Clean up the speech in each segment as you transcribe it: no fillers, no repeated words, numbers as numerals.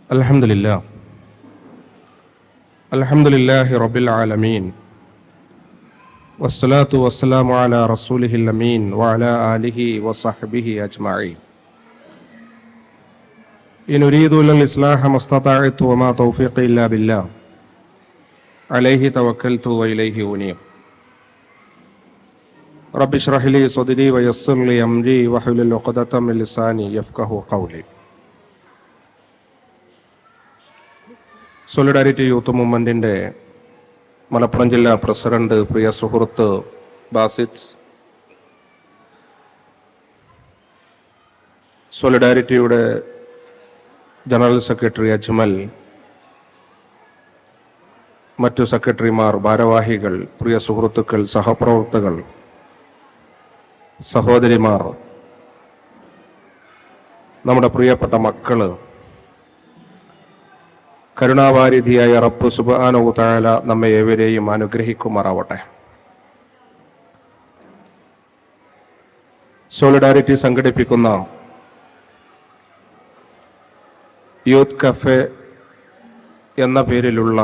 Alhamdulillah. Alhamdulillahi Rabbil Alameen. Wassalatu wassalamu ala rasulihil ameen wa ala alihi wa sahbihi ajma'in. In uridu illa al-islaha mastata'tu wa ma tawfiqi illa billah. Alayhi tawakkaltu wa ilayhi unib. Rabbi shrah li sadri wa yassir li amri wa hlul 'uqdatam min lisani yafqahu qawli. Solidarity youth മൂവ്മെൻറ്റിൻ്റെ മലപ്പുറം ജില്ലാ president പ്രിയ സുഹൃത്ത് ബാസിത്ത്, സോളിഡാരിറ്റിയുടെ general secretary Ajmal, മറ്റു സെക്രട്ടറിമാർ, ഭാരവാഹികൾ, പ്രിയ സുഹൃത്തുക്കൾ, സഹപ്രവർത്തകർ, സഹോദരിമാർ, നമ്മുടെ പ്രിയപ്പെട്ട മക്കള്, കരുണാവാരിധിയായ റബ്ബ് സുബ്ഹാനഹു വ തആല നമ്മെ ഏവരെയും അനുഗ്രഹിക്കുമാറാവട്ടെ. സോളിഡാരിറ്റി സംഘടിപ്പിക്കുന്ന യൂത്ത് കഫേ എന്ന പേരിലുള്ള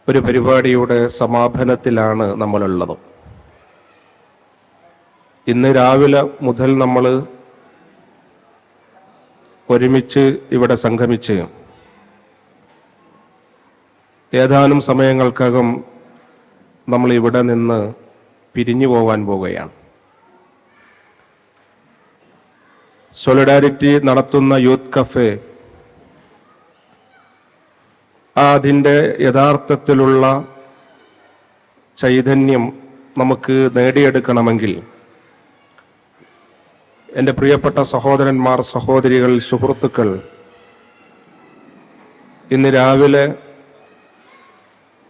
ഒരു പരിപാടിയുടെ സമാപനത്തിലാണ് നമ്മളുള്ളത്. ഇന്ന് രാവിലെ മുതൽ നമ്മൾ ഒരുമിച്ച് ഇവിടെ സംഗമിച്ച് ഏതാനും സമയങ്ങൾക്കകം നമ്മൾ ഇവിടെ നിന്ന് പിരിഞ്ഞു പോകാൻ പോവുകയാണ്. സോളിഡാരിറ്റി നടത്തുന്ന യൂത്ത് കഫേ അതിൻ്റെ യഥാർത്ഥത്തിലുള്ള ചൈതന്യം നമുക്ക് നേടിയെടുക്കണമെങ്കിൽ എൻ്റെ പ്രിയപ്പെട്ട സഹോദരന്മാർ, സഹോദരികൾ, സുഹൃത്തുക്കൾ, ഇന്ന് രാവിലെ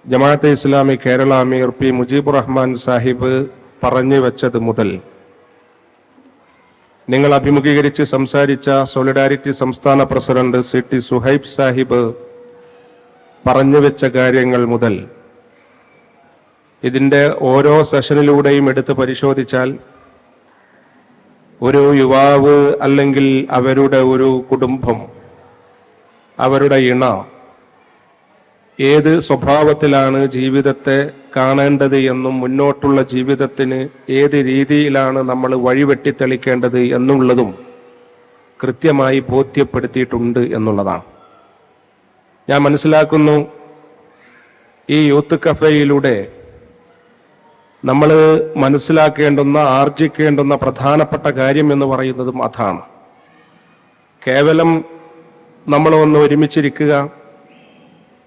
ജമാഅത്തെ ഇസ്ലാമി കേരള അമീർ പി മുജീബുർ റഹ്മാൻ സാഹിബ് പറഞ്ഞു വെച്ചത് മുതൽ നിങ്ങൾ അഭിമുഖീകരിച്ച് സംസാരിച്ച സോളിഡാരിറ്റി സംസ്ഥാന president C T Suhaib Sahib പറഞ്ഞു വെച്ച കാര്യങ്ങൾ മുതൽ ഇതിൻ്റെ ഓരോ സെഷനിലൂടെയും എടുത്ത് പരിശോധിച്ചാൽ ഒരു യുവാവ് അല്ലെങ്കിൽ അവരുടെ ഒരു കുടുംബം, അവരുടെ ഇണ ഏത് സ്വഭാവത്തിലാണ് ജീവിതത്തെ കാണേണ്ടത് എന്നും മുന്നോട്ടുള്ള ജീവിതത്തിന് ഏത് രീതിയിലാണ് നമ്മൾ വഴിവെട്ടിത്തെളിക്കേണ്ടത് എന്നുള്ളതും കൃത്യമായി ബോധ്യപ്പെടുത്തിയിട്ടുണ്ട് എന്നുള്ളതാണ്. ഞാൻ മനസ്സിലാക്കുന്നു ഈ യൂത്ത് കഫേയിലൂടെ നമ്മൾ മനസ്സിലാക്കേണ്ടുന്ന, ആർജിക്കേണ്ടുന്ന പ്രധാനപ്പെട്ട കാര്യം എന്ന് പറയുന്നതും അതാണ്. കേവലം നമ്മൾ ഒന്ന് ഒരുമിച്ചിരിക്കുക,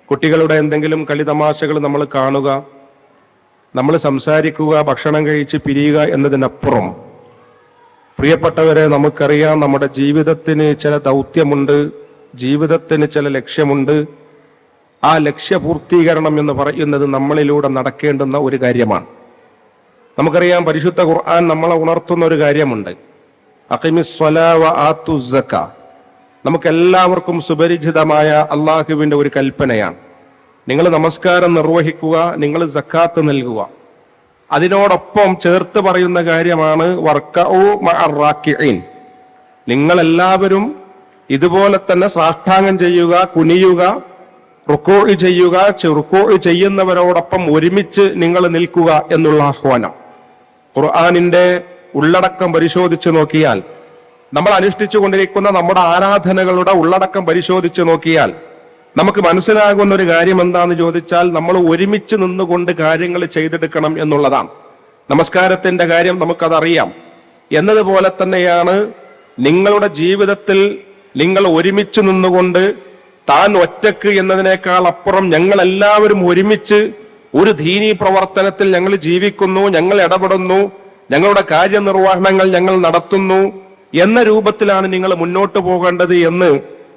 കുട്ടികളുടെ എന്തെങ്കിലും കളിതമാശകൾ നമ്മൾ കാണുക, നമ്മൾ സംസാരിക്കുക, ഭക്ഷണം കഴിച്ച് പിരിയുക എന്നതിനപ്പുറം പ്രിയപ്പെട്ടവരെ, നമുക്കറിയാം നമ്മുടെ ജീവിതത്തിന് ചില ദൗത്യമുണ്ട്, ജീവിതത്തിന് ചില ലക്ഷ്യമുണ്ട്. ആ ലക്ഷ്യപൂർത്തീകരണം എന്ന് പറയുന്നത് നമ്മളിലൂടെ നടക്കേണ്ടുന്ന ഒരു കാര്യമാണ്. നമുക്കറിയാം പരിശുദ്ധ ഖുർആൻ നമ്മളെ ഉണർത്തുന്ന ഒരു കാര്യമുണ്ട്, അഖിമിസ്സലാ വ ആത്തുസ് സക്കാ. നമുക്കെല്ലാവർക്കും സുപരിചിതമായ അള്ളാഹുവിൻ്റെ ഒരു കൽപ്പനയാണ്, നിങ്ങൾ നമസ്കാരം നിർവഹിക്കുക, നിങ്ങൾ സക്കാത്ത് നൽകുക. അതിനോടൊപ്പം ചേർത്ത് പറയുന്ന കാര്യമാണ് വർക്കഊ മഅർ റാക്കിഈൻ. നിങ്ങളെല്ലാവരും ഇതുപോലെ തന്നെ സാഷ്ടാംഗം ചെയ്യുക, കുനിയുക, റുക്കൂ ചെയ്യുക, റുക്കൂ ചെയ്യുന്നവരോടൊപ്പം ഒരുമിച്ച് നിങ്ങൾ നിൽക്കുക എന്നുള്ള ആഹ്വാനം. ഖുർആനിന്റെ ഉള്ളടക്കം പരിശോധിച്ച് നോക്കിയാൽ, നമ്മൾ അനുഷ്ഠിച്ചു കൊണ്ടിരിക്കുന്ന നമ്മുടെ ആരാധനകളുടെ ഉള്ളടക്കം പരിശോധിച്ച് നോക്കിയാൽ നമുക്ക് മനസ്സിലാകുന്ന ഒരു കാര്യം എന്താന്ന് ചോദിച്ചാൽ, നമ്മൾ ഒരുമിച്ച് നിന്നുകൊണ്ട് കാര്യങ്ങൾ ചെയ്തെടുക്കണം എന്നുള്ളതാണ്. നമസ്കാരത്തിന്റെ കാര്യം നമുക്കതറിയാം. എന്നതുപോലെ തന്നെയാണ് നിങ്ങളുടെ ജീവിതത്തിൽ നിങ്ങൾ ഒരുമിച്ച് നിന്നുകൊണ്ട് താൻ ഒറ്റക്ക് എന്നതിനേക്കാൾ അപ്പുറം ഞങ്ങൾ എല്ലാവരും ഒരുമിച്ച് ഒരു ദീനീ പ്രവർത്തനത്തിൽ ഞങ്ങൾ ജീവിക്കുന്നു, ഞങ്ങൾ ഇടപെടുന്നു, ഞങ്ങളുടെ കാര്യനിർവഹണങ്ങൾ ഞങ്ങൾ നടത്തുന്നു എന്ന രൂപത്തിലാണ് നിങ്ങൾ മുന്നോട്ട് പോകേണ്ടത് എന്ന്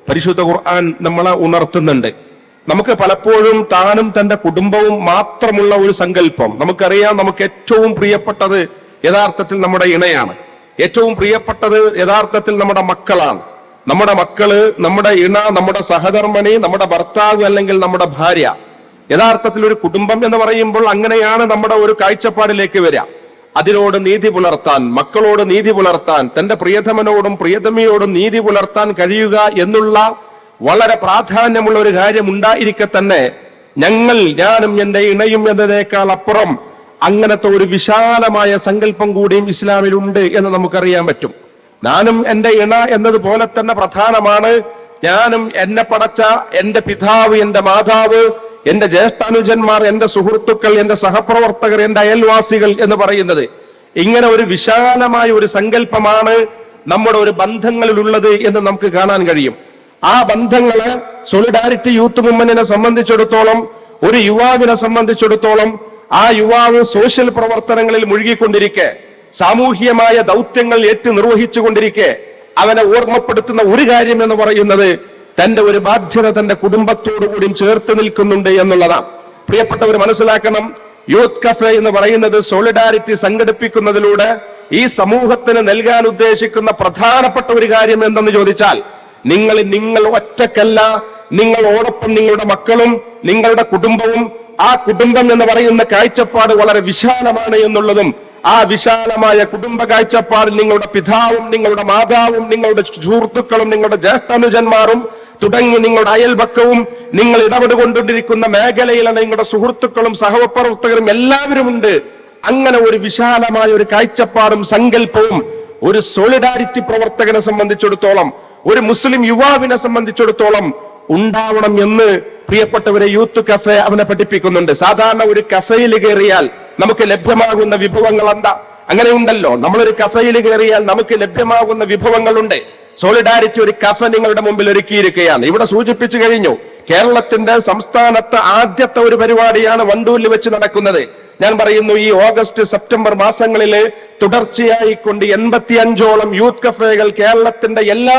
പരിശുദ്ധ ഖുർആൻ നമ്മളെ ഉണർത്തുന്നുണ്ട്. നമുക്ക് പലപ്പോഴും താനും തന്റെ കുടുംബവും മാത്രമുള്ള ഒരു സങ്കല്പം. നമുക്കറിയാം, നമുക്ക് ഏറ്റവും പ്രിയപ്പെട്ടത് യഥാർത്ഥത്തിൽ നമ്മുടെ ഇണയാണ്, ഏറ്റവും പ്രിയപ്പെട്ടത് യഥാർത്ഥത്തിൽ നമ്മുടെ മക്കളാണ്. നമ്മുടെ മക്കള്, നമ്മുടെ ഇണ, നമ്മുടെ സഹധർമ്മണി, നമ്മുടെ ഭർത്താവ് അല്ലെങ്കിൽ നമ്മുടെ ഭാര്യ, യഥാർത്ഥത്തിൽ ഒരു കുടുംബം എന്ന് പറയുമ്പോൾ അങ്ങനെയാണ് നമ്മുടെ ഒരു കാഴ്ചപ്പാടിലേക്ക് വരിക. അതിനോട് നീതി പുലർത്താൻ, മക്കളോട് നീതി പുലർത്താൻ, തന്റെ പ്രിയതമനോടും പ്രിയതമയോടും നീതി പുലർത്താൻ കഴിയുക എന്നുള്ള വളരെ പ്രാധാന്യമുള്ള ഒരു കാര്യം ഉണ്ടായിരിക്കെ തന്നെ ഞാനും എന്റെ ഇണയും എന്നതിനേക്കാൾ അപ്പുറം അങ്ങനത്തെ ഒരു വിശാലമായ സങ്കല്പം കൂടിയും ഇസ്ലാമിലുണ്ട് എന്ന് നമുക്കറിയാൻ പറ്റും. ഞാനും എന്റെ ഇണ എന്നതുപോലെ തന്നെ പ്രധാനമാണ് ഞാനും എന്നെ പടച്ച എന്റെ പിതാവ്, എന്റെ മാതാവ്, എന്റെ ജ്യേഷ്ഠാനുജന്മാർ, എന്റെ സുഹൃത്തുക്കൾ, എന്റെ സഹപ്രവർത്തകർ, എന്റെ അയൽവാസികൾ എന്ന് പറയുന്നത്. ഇങ്ങനെ ഒരു വിശാലമായ ഒരു സങ്കല്പമാണ് നമ്മുടെ ഒരു ബന്ധങ്ങളിലുള്ളത് എന്ന് നമുക്ക് കാണാൻ കഴിയും. ആ ബന്ധങ്ങള് സോളിഡാരിറ്റി യൂത്ത് മൂവ്മെന്റിനെ സംബന്ധിച്ചിടത്തോളം, ഒരു യുവാവിനെ സംബന്ധിച്ചിടത്തോളം, ആ യുവാവ് സോഷ്യൽ പ്രവർത്തനങ്ങളിൽ മുഴുകിക്കൊണ്ടിരിക്കെ, സാമൂഹികമായ ദൗത്യങ്ങൾ ഏറ്റു നിർവഹിച്ചുകൊണ്ടിരിക്കെ അവനെ ഓർമ്മപ്പെടുത്തുന്ന ഒരു കാര്യം എന്ന് പറയുന്നത് തന്റെ ഒരു ബാധ്യത തന്റെ കുടുംബത്തോടുകൂടിയും ചേർത്ത് നിൽക്കുന്നുണ്ട് എന്നുള്ളതാണ്. പ്രിയപ്പെട്ടവർ മനസ്സിലാക്കണം, യൂത്ത് കഫേ എന്ന് പറയുന്നത് സോളിഡാരിറ്റി സംഘടിപ്പിക്കുന്നതിലൂടെ ഈ സമൂഹത്തിന് നൽകാൻ ഉദ്ദേശിക്കുന്ന പ്രധാനപ്പെട്ട ഒരു കാര്യം എന്തെന്ന് ചോദിച്ചാൽ, നിങ്ങൾ ഒറ്റക്കല്ല, നിങ്ങളോടൊപ്പം നിങ്ങളുടെ മക്കളും നിങ്ങളുടെ കുടുംബവും, ആ കുടുംബം എന്ന് പറയുന്ന കാഴ്ചപ്പാട് വളരെ വിശാലമാണ് എന്നുള്ളതും, ആ വിശാലമായ കുടുംബ കാഴ്ചപ്പാടിൽ നിങ്ങളുടെ പിതാവും നിങ്ങളുടെ മാതാവും നിങ്ങളുടെ സുഹൃത്തുക്കളും നിങ്ങളുടെ ജ്യേഷ്ഠാനുജന്മാരും തുടങ്ങി നിങ്ങളുടെ അയൽപക്കവും നിങ്ങൾ ഇടപെട്ടുകൊണ്ടിരിക്കുന്ന മേഖലയിലെ നിങ്ങളുടെ സുഹൃത്തുക്കളും സഹപ്രവർത്തകരും എല്ലാവരും ഉണ്ട്. അങ്ങനെ ഒരു വിശാലമായ ഒരു കാഴ്ചപ്പാടും സങ്കല്പവും ഒരു സോളിഡാരിറ്റി പ്രവർത്തകനെ സംബന്ധിച്ചിടത്തോളം, ഒരു മുസ്ലിം യുവാവിനെ സംബന്ധിച്ചിടത്തോളം ഉണ്ടാവണം എന്ന് പ്രിയപ്പെട്ടവരെ യൂത്ത് കഫേ അവനെ പഠിപ്പിക്കുന്നുണ്ട്. സാധാരണ ഒരു കഫേയിൽ കയറിയാൽ നമുക്ക് ലഭ്യമാകുന്ന വിഭവങ്ങൾ എന്താ? അങ്ങനെ ഉണ്ടല്ലോ, നമ്മളൊരു കഫേയിൽ കയറിയാൽ നമുക്ക് ലഭ്യമാകുന്ന വിഭവങ്ങളുണ്ട്. സോളിഡാരിറ്റി ഒരു കഫ നിങ്ങളുടെ മുമ്പിൽ ഒരുക്കിയിരിക്കുകയാണ്. ഇവിടെ സൂചിപ്പിച്ചു കഴിഞ്ഞു, കേരളത്തിന്റെ സംസ്ഥാനത്ത് ആദ്യത്തെ ഒരു പരിപാടിയാണ് വണ്ടൂരിൽ വെച്ച് നടക്കുന്നത്. ഞാൻ പറയുന്നു, ഈ ഓഗസ്റ്റ് സെപ്റ്റംബർ മാസങ്ങളില് തുടർച്ചയായി കൊണ്ട് 85ഓളം യൂത്ത് കഫേകൾ കേരളത്തിന്റെ എല്ലാ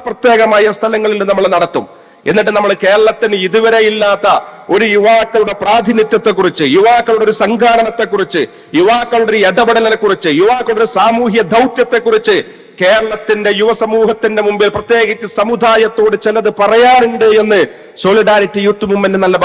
പ്രത്യേകമായ സ്ഥലങ്ങളിൽ നമ്മൾ നടത്തും. എന്നിട്ട് നമ്മൾ കേരളത്തിന് ഇതുവരെ ഇല്ലാത്ത ഒരു യുവാക്കളുടെ പ്രാതിനിധ്യത്തെ കുറിച്ച്, യുവാക്കളുടെ ഒരു സംഘാടനത്തെ കുറിച്ച്, യുവാക്കളുടെ ഒരു ഇടപെടലിനെ കുറിച്ച്, യുവാക്കളുടെ സാമൂഹ്യ ദൗത്യത്തെ കുറിച്ച് കേരളത്തിന്റെ യുവസമൂഹത്തിന്റെ മുമ്പിൽ, പ്രത്യേകിച്ച് സമുദായത്തോട് ചിലത് പറയാറുണ്ട് എന്ന് സോളിഡാരിറ്റി യൂത്ത് മൂവ്മെന്റ് നല്ല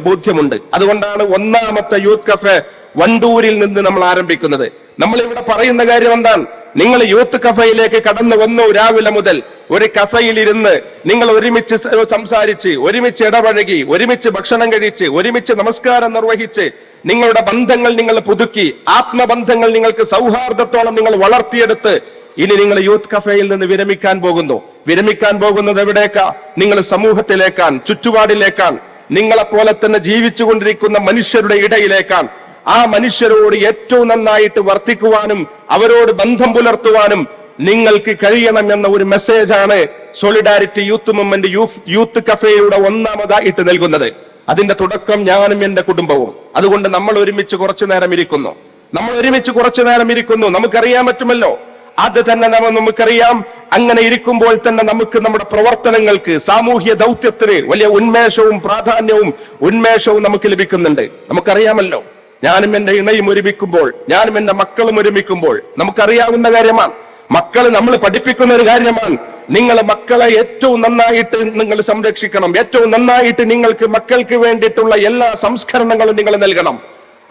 ബോധ്യമുണ്ട്. അതുകൊണ്ടാണ് ഒന്നാമത്തെ യൂത്ത് കഫേ വണ്ടൂരിൽ നിന്ന് നമ്മൾ ആരംഭിക്കുന്നത്. നമ്മൾ ഇവിടെ പറയുന്ന കാര്യം എന്താണ്? നിങ്ങൾ യൂത്ത് കഫയിലേക്ക് കടന്നു വന്നു. രാവിലെ മുതൽ ഒരു കഫയിൽ ഇരുന്ന് നിങ്ങൾ ഒരുമിച്ച് സംസാരിച്ച്, ഒരുമിച്ച് ഇടപഴകി, ഒരുമിച്ച് ഭക്ഷണം കഴിച്ച്, ഒരുമിച്ച് നമസ്കാരം നിർവഹിച്ച് നിങ്ങളുടെ ബന്ധങ്ങൾ നിങ്ങൾ പുതുക്കി, ആത്മബന്ധങ്ങൾ നിങ്ങൾക്ക് സൗഹാർദ്ദത്തോളം നിങ്ങൾ വളർത്തിയെടുത്ത് ഇനി നിങ്ങൾ യൂത്ത് കഫേയിൽ നിന്ന് വിരമിക്കാൻ പോകുന്നത് എവിടേക്കാ? നിങ്ങൾ സമൂഹത്തിലേക്കാണ്, ചുറ്റുപാടിലേക്കാണ്, നിങ്ങളെപ്പോലെ തന്നെ ജീവിച്ചുകൊണ്ടിരിക്കുന്ന മനുഷ്യരുടെ ഇടയിലേക്കാണ്. ആ മനുഷ്യരോട് ഏറ്റവും നന്നായിട്ട് വർത്തിക്കുവാനും അവരോട് ബന്ധം പുലർത്തുവാനും നിങ്ങൾക്ക് കഴിയണം എന്ന ഒരു മെസ്സേജാണ് സോളിഡാരിറ്റി യൂത്ത് മൂവ്മെന്റ് യൂത്ത് കഫേയുടെ ഒന്നാമതായിട്ട് നൽകുന്നത്. അതിന്റെ തുടക്കം ഞാനും എന്റെ കുടുംബവും. അതുകൊണ്ട് നമ്മൾ ഒരുമിച്ച് കുറച്ചു നേരം ഇരിക്കുന്നു. നമുക്കറിയാൻ പറ്റുമല്ലോ, അത് തന്നെ നമുക്കറിയാം. അങ്ങനെ ഇരിക്കുമ്പോൾ തന്നെ നമുക്ക് നമ്മുടെ പ്രവർത്തനങ്ങൾക്ക്, സാമൂഹ്യ ദൗത്യത്തിന് വലിയ ഉന്മേഷവും പ്രാധാന്യവും ഉന്മേഷവും നമുക്ക് ലഭിക്കുന്നുണ്ട്. നമുക്കറിയാമല്ലോ, ഞാനും എന്റെ ഇണയും ഒരുമിക്കുമ്പോൾ, ഞാനും എന്റെ മക്കളും ഒരുമിക്കുമ്പോൾ നമുക്കറിയാവുന്ന കാര്യമാണ്. മക്കളെ നമ്മൾ പഠിപ്പിക്കുന്ന ഒരു കാര്യമാണ്. നിങ്ങൾ മക്കളെ ഏറ്റവും നന്നായിട്ട് നിങ്ങൾ സംരക്ഷിക്കണം. ഏറ്റവും നന്നായിട്ട് നിങ്ങൾക്ക് മക്കൾക്ക് വേണ്ടിയിട്ടുള്ള എല്ലാ സംസ്കരണങ്ങളും നിങ്ങൾ നൽകണം.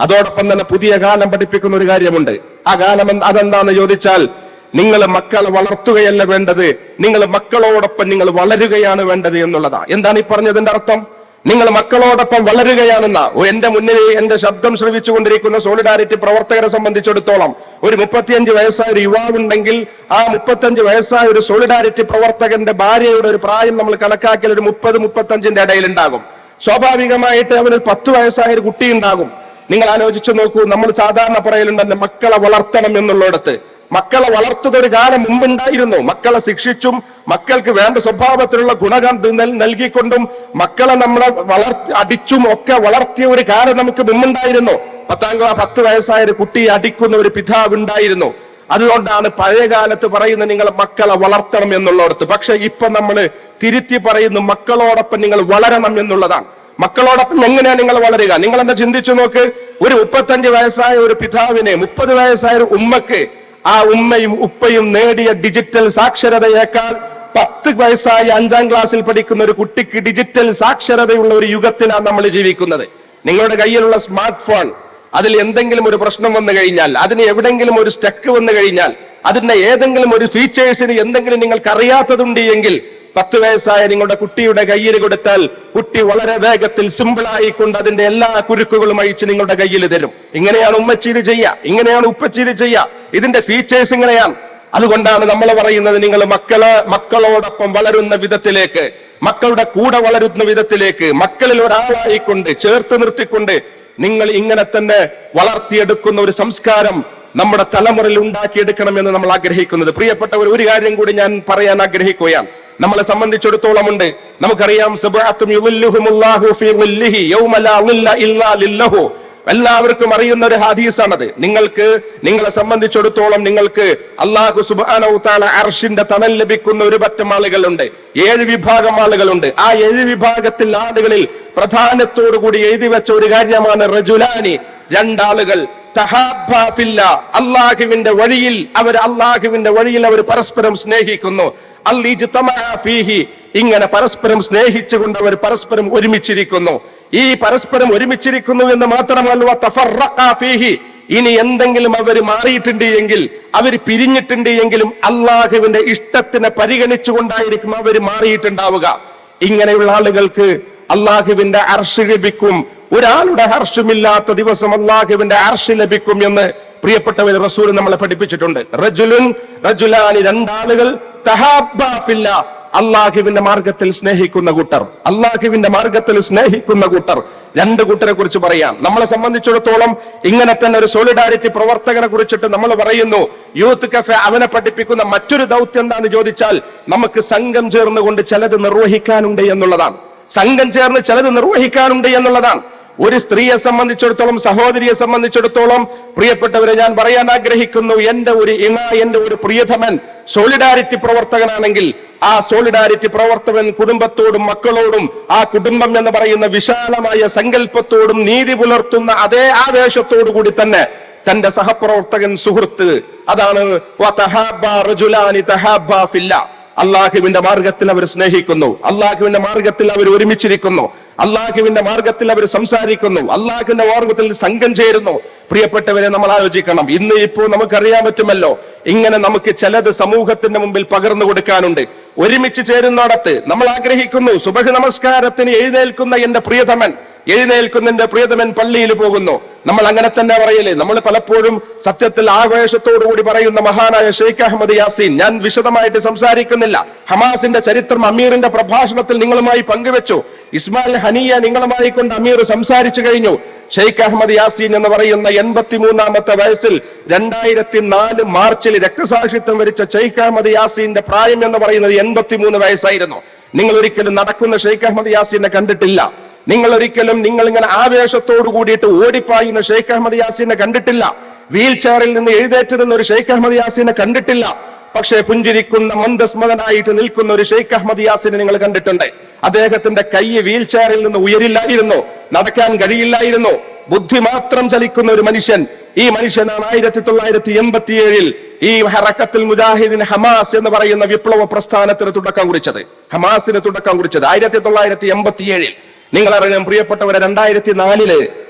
അതോടൊപ്പം തന്നെ പുതിയ കാലം പഠിപ്പിക്കുന്ന ഒരു കാര്യമുണ്ട്. ആ കാലം അതെന്താന്ന് ചോദിച്ചാൽ, നിങ്ങൾ മക്കളെ വളർത്തുകയല്ല വേണ്ടത്, നിങ്ങൾ മക്കളോടൊപ്പം നിങ്ങൾ വളരുകയാണ് വേണ്ടത് എന്നുള്ളതാണ്. എന്താണ് ഈ പറഞ്ഞതിന്റെ അർത്ഥം? നിങ്ങൾ മക്കളോടൊപ്പം വളരുകയാണെന്ന. എന്റെ മുന്നിൽ എന്റെ ശബ്ദം ശ്രവിച്ചുകൊണ്ടിരിക്കുന്ന സോളിഡാരിറ്റി പ്രവർത്തകരെ സംബന്ധിച്ചിടത്തോളം ഒരു 35 വയസ്സായ ഒരു യുവാവുണ്ടെങ്കിൽ ആ 35 വയസ്സായ ഒരു സോളിഡാരിറ്റി പ്രവർത്തകന്റെ ഭാര്യയുടെ ഒരു പ്രായം നമ്മൾ കണക്കാക്കിയാൽ ഒരു 30-35 ഇടയിൽ ഉണ്ടാകും. സ്വാഭാവികമായിട്ട് അവന് 10 വയസ്സായ ഒരു കുട്ടി ഉണ്ടാകും. നിങ്ങൾ ആലോചിച്ചു നോക്കൂ, നമ്മൾ സാധാരണ പറയലുണ്ട് മക്കളെ വളർത്തണം എന്നുള്ളിടത്ത്. മക്കളെ വളർത്തുന്ന ഒരു കാലം മുമ്പുണ്ടായിരുന്നു. മക്കളെ ശിക്ഷിച്ചും മക്കൾക്ക് വേണ്ട സ്വഭാവത്തിലുള്ള ഗുണകം നൽകിക്കൊണ്ടും മക്കളെ നമ്മളെ അടിച്ചും ഒക്കെ വളർത്തിയ ഒരു കാലം നമുക്ക് മുമ്പുണ്ടായിരുന്നു. 10 വയസ്സായ ഒരു കുട്ടിയെ അടിക്കുന്ന ഒരു പിതാവ് ഉണ്ടായിരുന്നു. അതുകൊണ്ടാണ് പഴയ കാലത്ത് പറയുന്നത് നിങ്ങൾ മക്കളെ വളർത്തണം എന്നുള്ളിടത്ത്. പക്ഷെ ഇപ്പൊ നമ്മൾ തിരുത്തി പറയുന്നു മക്കളോടൊപ്പം നിങ്ങൾ വളരണം എന്നുള്ളതാണ്. മക്കളോടൊപ്പം എങ്ങനെയാണ് നിങ്ങൾ വളരുക? നിങ്ങൾ എന്താ ചിന്തിച്ചു നോക്ക്. ഒരു 35 വയസ്സായ ഒരു പിതാവിനെ 30 വയസ്സായ ഒരു ഉമ്മക്ക്, ആ ഉമ്മയും ഉപ്പയും നേടിയ ഡിജിറ്റൽ സാക്ഷരതയേക്കാൾ 10 വയസ്സായി 5ാം ക്ലാസ്സിൽ പഠിക്കുന്ന ഒരു കുട്ടിക്ക് ഡിജിറ്റൽ സാക്ഷരതയുള്ള ഒരു യുഗത്തിലാണ് നമ്മൾ ജീവിക്കുന്നത്. നിങ്ങളുടെ കയ്യിലുള്ള സ്മാർട്ട് ഫോൺ, അതിൽ എന്തെങ്കിലും ഒരു പ്രശ്നം വന്നു കഴിഞ്ഞാൽ, അതിന് എവിടെങ്കിലും ഒരു സ്റ്റക്ക് വന്നു കഴിഞ്ഞാൽ, അതിന്റെ ഏതെങ്കിലും ഒരു ഫീച്ചേഴ്സിന് എന്തെങ്കിലും നിങ്ങൾക്ക് അറിയാത്തതുണ്ട് എങ്കിൽ 10 വയസ്സായ നിങ്ങളുടെ കുട്ടിയുടെ കയ്യിൽ കൊടുത്താൽ കുട്ടി വളരെ വേഗത്തിൽ സിമ്പിൾ ആയിക്കൊണ്ട് അതിന്റെ എല്ലാ കുരുക്കുകളും അഴിച്ച് നിങ്ങളുടെ കയ്യിൽ തരും. ഇങ്ങനെയാണ് ഉമ്മച്ചീര് ചെയ്യുക, ഇങ്ങനെയാണ് ഉപ്പച്ചീര് ചെയ്യുക. ഇതിന്റെ ഫീച്ചേഴ്സ് ഇങ്ങനെയാണ്. അതുകൊണ്ടാണ് നമ്മൾ പറയുന്നത്, നിങ്ങൾ മക്കളോടൊപ്പം വളരുന്ന വിധത്തിലേക്ക്, മക്കളുടെ കൂടെ വളരുന്ന വിധത്തിലേക്ക്, മക്കളിൽ ഒരാളായിക്കൊണ്ട് ചേർത്ത് നിർത്തിക്കൊണ്ട് നിങ്ങൾ ഇങ്ങനെ തന്നെ വളർത്തിയെടുക്കുന്ന ഒരു സംസ്കാരം നമ്മുടെ തലമുറയിൽ ഉണ്ടാക്കിയെടുക്കണമെന്ന് നമ്മൾ ആഗ്രഹിക്കുന്നത്. പ്രിയപ്പെട്ടവർ, ഒരു കാര്യം കൂടി ഞാൻ പറയാൻ ആഗ്രഹിക്കുകയാണ്. നമ്മളെ സംബന്ധിച്ചിടത്തോളം ഉണ്ട്, നമുക്കറിയാം, എല്ലാവർക്കും അറിയുന്ന ഒരു ഹദീസാണത്. നിങ്ങളെ സംബന്ധിച്ചിടത്തോളം നിങ്ങൾക്ക് അല്ലാഹു സുബ്ഹാനഹു തആല അർശിന്റെ തണൽ ലഭിക്കുന്ന ഒരു പറ്റം ആളുകളുണ്ട്, 7 വിഭാഗം ആളുകളുണ്ട്. ആ 7 വിഭാഗത്തിൽ ആളുകളിൽ പ്രധാനത്തോടു കൂടി എഴുതി വെച്ച ഒരു കാര്യമാണ് റജുലാനി, 2 ആളുകൾ തഹാബ്ബാ ഫില്ലാ, അല്ലാഹുവിന്റെ വഴിയിൽ അവർ പരസ്പരം സ്നേഹിക്കുന്നു. ഫീഹി, ഇങ്ങനെ പരസ്പരം സ്നേഹിച്ചുകൊണ്ട് അവർ പരസ്പരം ഒരുമിച്ചിരിക്കുന്നു. ഈ പരസ്പരം ഒരുമിച്ചിരിക്കുന്നു എന്ന് മാത്രമല്ല, തഫറഖാ ഫീഹി, ഇനി എന്തെങ്കിലും അവർ മാറിയിട്ടുണ്ട് എങ്കിൽ, അവർ പിരിഞ്ഞിട്ടുണ്ട് എങ്കിലും അള്ളാഹുവിന്റെ ഇഷ്ടത്തിനെ പരിഗണിച്ചുകൊണ്ടായിരിക്കും അവർ മാറിയിട്ടുണ്ടാവുക. ഇങ്ങനെയുള്ള ആളുകൾക്ക് അള്ളാഹുവിന്റെ അർശ് ലഭിക്കും. ഒരാളുടെ ഹർഷമില്ലാത്ത ദിവസം അള്ളാഹുവിന്റെ അർശ് ലഭിക്കും എന്ന് പ്രിയപ്പെട്ടവർ റസൂൽ നമ്മളെ പഠിപ്പിച്ചിട്ടുണ്ട്. റജുലാനി, 2 ആളുകൾ തഹാബ്ബാ ഫില്ലാ, അള്ളാഹുവിന്റെ മാർഗത്തിൽ സ്നേഹിക്കുന്ന കൂട്ടർ, അള്ളാഹുവിന്റെ മാർഗത്തിൽ സ്നേഹിക്കുന്ന കൂട്ടർ. 2 കൂട്ടരെ കുറിച്ച് പറയാം. നമ്മളെ സംബന്ധിച്ചിടത്തോളം ഇങ്ങനെ തന്നെ ഒരു സോളിഡാരിറ്റി പ്രവർത്തകനെ കുറിച്ചിട്ട് നമ്മൾ പറയുന്നു, യൂത്ത് കഫേ അവനെ പഠിപ്പിക്കുന്ന മറ്റൊരു ദൗത്യം എന്താണെന്ന് ചോദിച്ചാൽ, നമുക്ക് സംഘം ചേർന്നുകൊണ്ട് ചിലത് നിർവഹിക്കാനുണ്ട് എന്നുള്ളതാണ്. സംഘം ചേർന്ന് ചിലത് നിർവഹിക്കാനുണ്ട് എന്നുള്ളതാണ്. ഒരു സ്ത്രീയെ സംബന്ധിച്ചിടത്തോളം, സഹോദരിയെ സംബന്ധിച്ചിടത്തോളം, പ്രിയപ്പെട്ടവരെ, ഞാൻ പറയാൻ ആഗ്രഹിക്കുന്നു, എന്റെ ഒരു പ്രിയതമൻ സോളിഡാരിറ്റി പ്രവർത്തകനാണെങ്കിൽ, ആ സോളിഡാരിറ്റി പ്രവർത്തകൻ കുടുംബത്തോടും മക്കളോടും ആ കുടുംബം എന്ന് പറയുന്ന വിശാലമായ സങ്കല്പത്തോടും നീതി പുലർത്തുന്ന അതേ ആവേശത്തോടു കൂടി തന്നെ തന്റെ സഹപ്രവർത്തകൻ, സുഹൃത്ത്, അതാണ് അള്ളാഹുവിന്റെ മാർഗത്തിൽ അവർ സ്നേഹിക്കുന്നു, അള്ളാഹുവിന്റെ മാർഗത്തിൽ അവർ ഒരുമിച്ചിരിക്കുന്നു, അള്ളാഹുവിന്റെ മാർഗത്തിൽ അവർ സംസാരിക്കുന്നു, അള്ളാഹുവിന്റെ മാർഗത്തിൽ സംഘം ചേരുന്നു. പ്രിയപ്പെട്ടവരെ, നമ്മൾ ആലോചിക്കണം, ഇന്ന് ഇപ്പോൾ നമുക്കറിയാൻ പറ്റുമല്ലോ, ഇങ്ങനെ നമുക്ക് ചിലത് സമൂഹത്തിന്റെ മുമ്പിൽ പകർന്നു കൊടുക്കാനുണ്ട്. ഒരുമിച്ച് ചേരുന്നിടത്ത് നമ്മൾ ആഗ്രഹിക്കുന്നു, സുബഹ് നമസ്കാരത്തിന് എഴുന്നേൽക്കുന്ന എന്റെ പ്രിയതമൻ പള്ളിയിൽ പോകുന്നു. നമ്മൾ അങ്ങനെ തന്നെ പറയല്. നമ്മൾ പലപ്പോഴും സത്യത്തിൽ ആവേശത്തോടുകൂടി പറയുന്ന മഹാനായ ഷെയ്ഖ് അഹമ്മദ് യാസീൻ, ഞാൻ വിശദമായിട്ട് സംസാരിക്കുന്നില്ല, ഹമാസിന്റെ ചരിത്രം അമീറിന്റെ പ്രഭാഷണത്തിൽ നിങ്ങളുമായി പങ്കുവെച്ചു. ഇസ്മായിൽ ഹനിയ നിങ്ങളുമായി കൊണ്ട് അമീർ സംസാരിച്ചു കഴിഞ്ഞു. ഷെയ്ഖ് അഹമ്മദ് യാസീൻ എന്ന് പറയുന്ന 83-ാമത്തെ വയസ്സിൽ 2004 മാർച്ചിൽ രക്തസാക്ഷിത്വം വരിച്ച ഷെയ്ഖ് അഹമ്മദ് യാസീന്റെ പ്രായം എന്ന് പറയുന്നത് 83 വയസ്സായിരുന്നു. നിങ്ങൾ ഒരിക്കലും നടക്കുന്ന ഷെയ്ഖ് അഹമ്മദ് യാസീനെ കണ്ടിട്ടില്ല. നിങ്ങൾ ഇങ്ങനെ ആവേശത്തോടു കൂടിയിട്ട് ഓടിപ്പായുന്ന ഷെയ്ഖ് അഹമ്മദ് യാസീനെ കണ്ടിട്ടില്ല. വീൽ ചെയറിൽ നിന്ന് എഴുന്നേറ്റ് നിന്ന ഒരു ഷെയ്ഖ് അഹമ്മദ് യാസീനെ കണ്ടിട്ടില്ല. പക്ഷേ പുഞ്ചിരിക്കുന്ന മന്ദസ്മതനായിട്ട് നിൽക്കുന്ന ഒരു ഷെയ്ഖ് അഹമ്മദ് യാസീനെ നിങ്ങൾ കണ്ടിട്ടുണ്ട്. അദ്ദേഹത്തിന്റെ കൈ വീൽ ചെയറിൽ നിന്ന് ഉയരില്ലായിരുന്നു, നടക്കാൻ കഴിയില്ലായിരുന്നു, ബുദ്ധി മാത്രം ചലിക്കുന്ന ഒരു മനുഷ്യൻ. ഈ മനുഷ്യനാണ് 1987 ഈ ഹറക്കത്തുൽ മുജാഹിദീൻ ഹമാസ് എന്ന് പറയുന്ന വിപ്ലവ പ്രസ്ഥാനത്തിന് തുടക്കം കുറിച്ചത്. 1987. നിങ്ങൾ അറിയാം പ്രിയപ്പെട്ടവരെ, 2004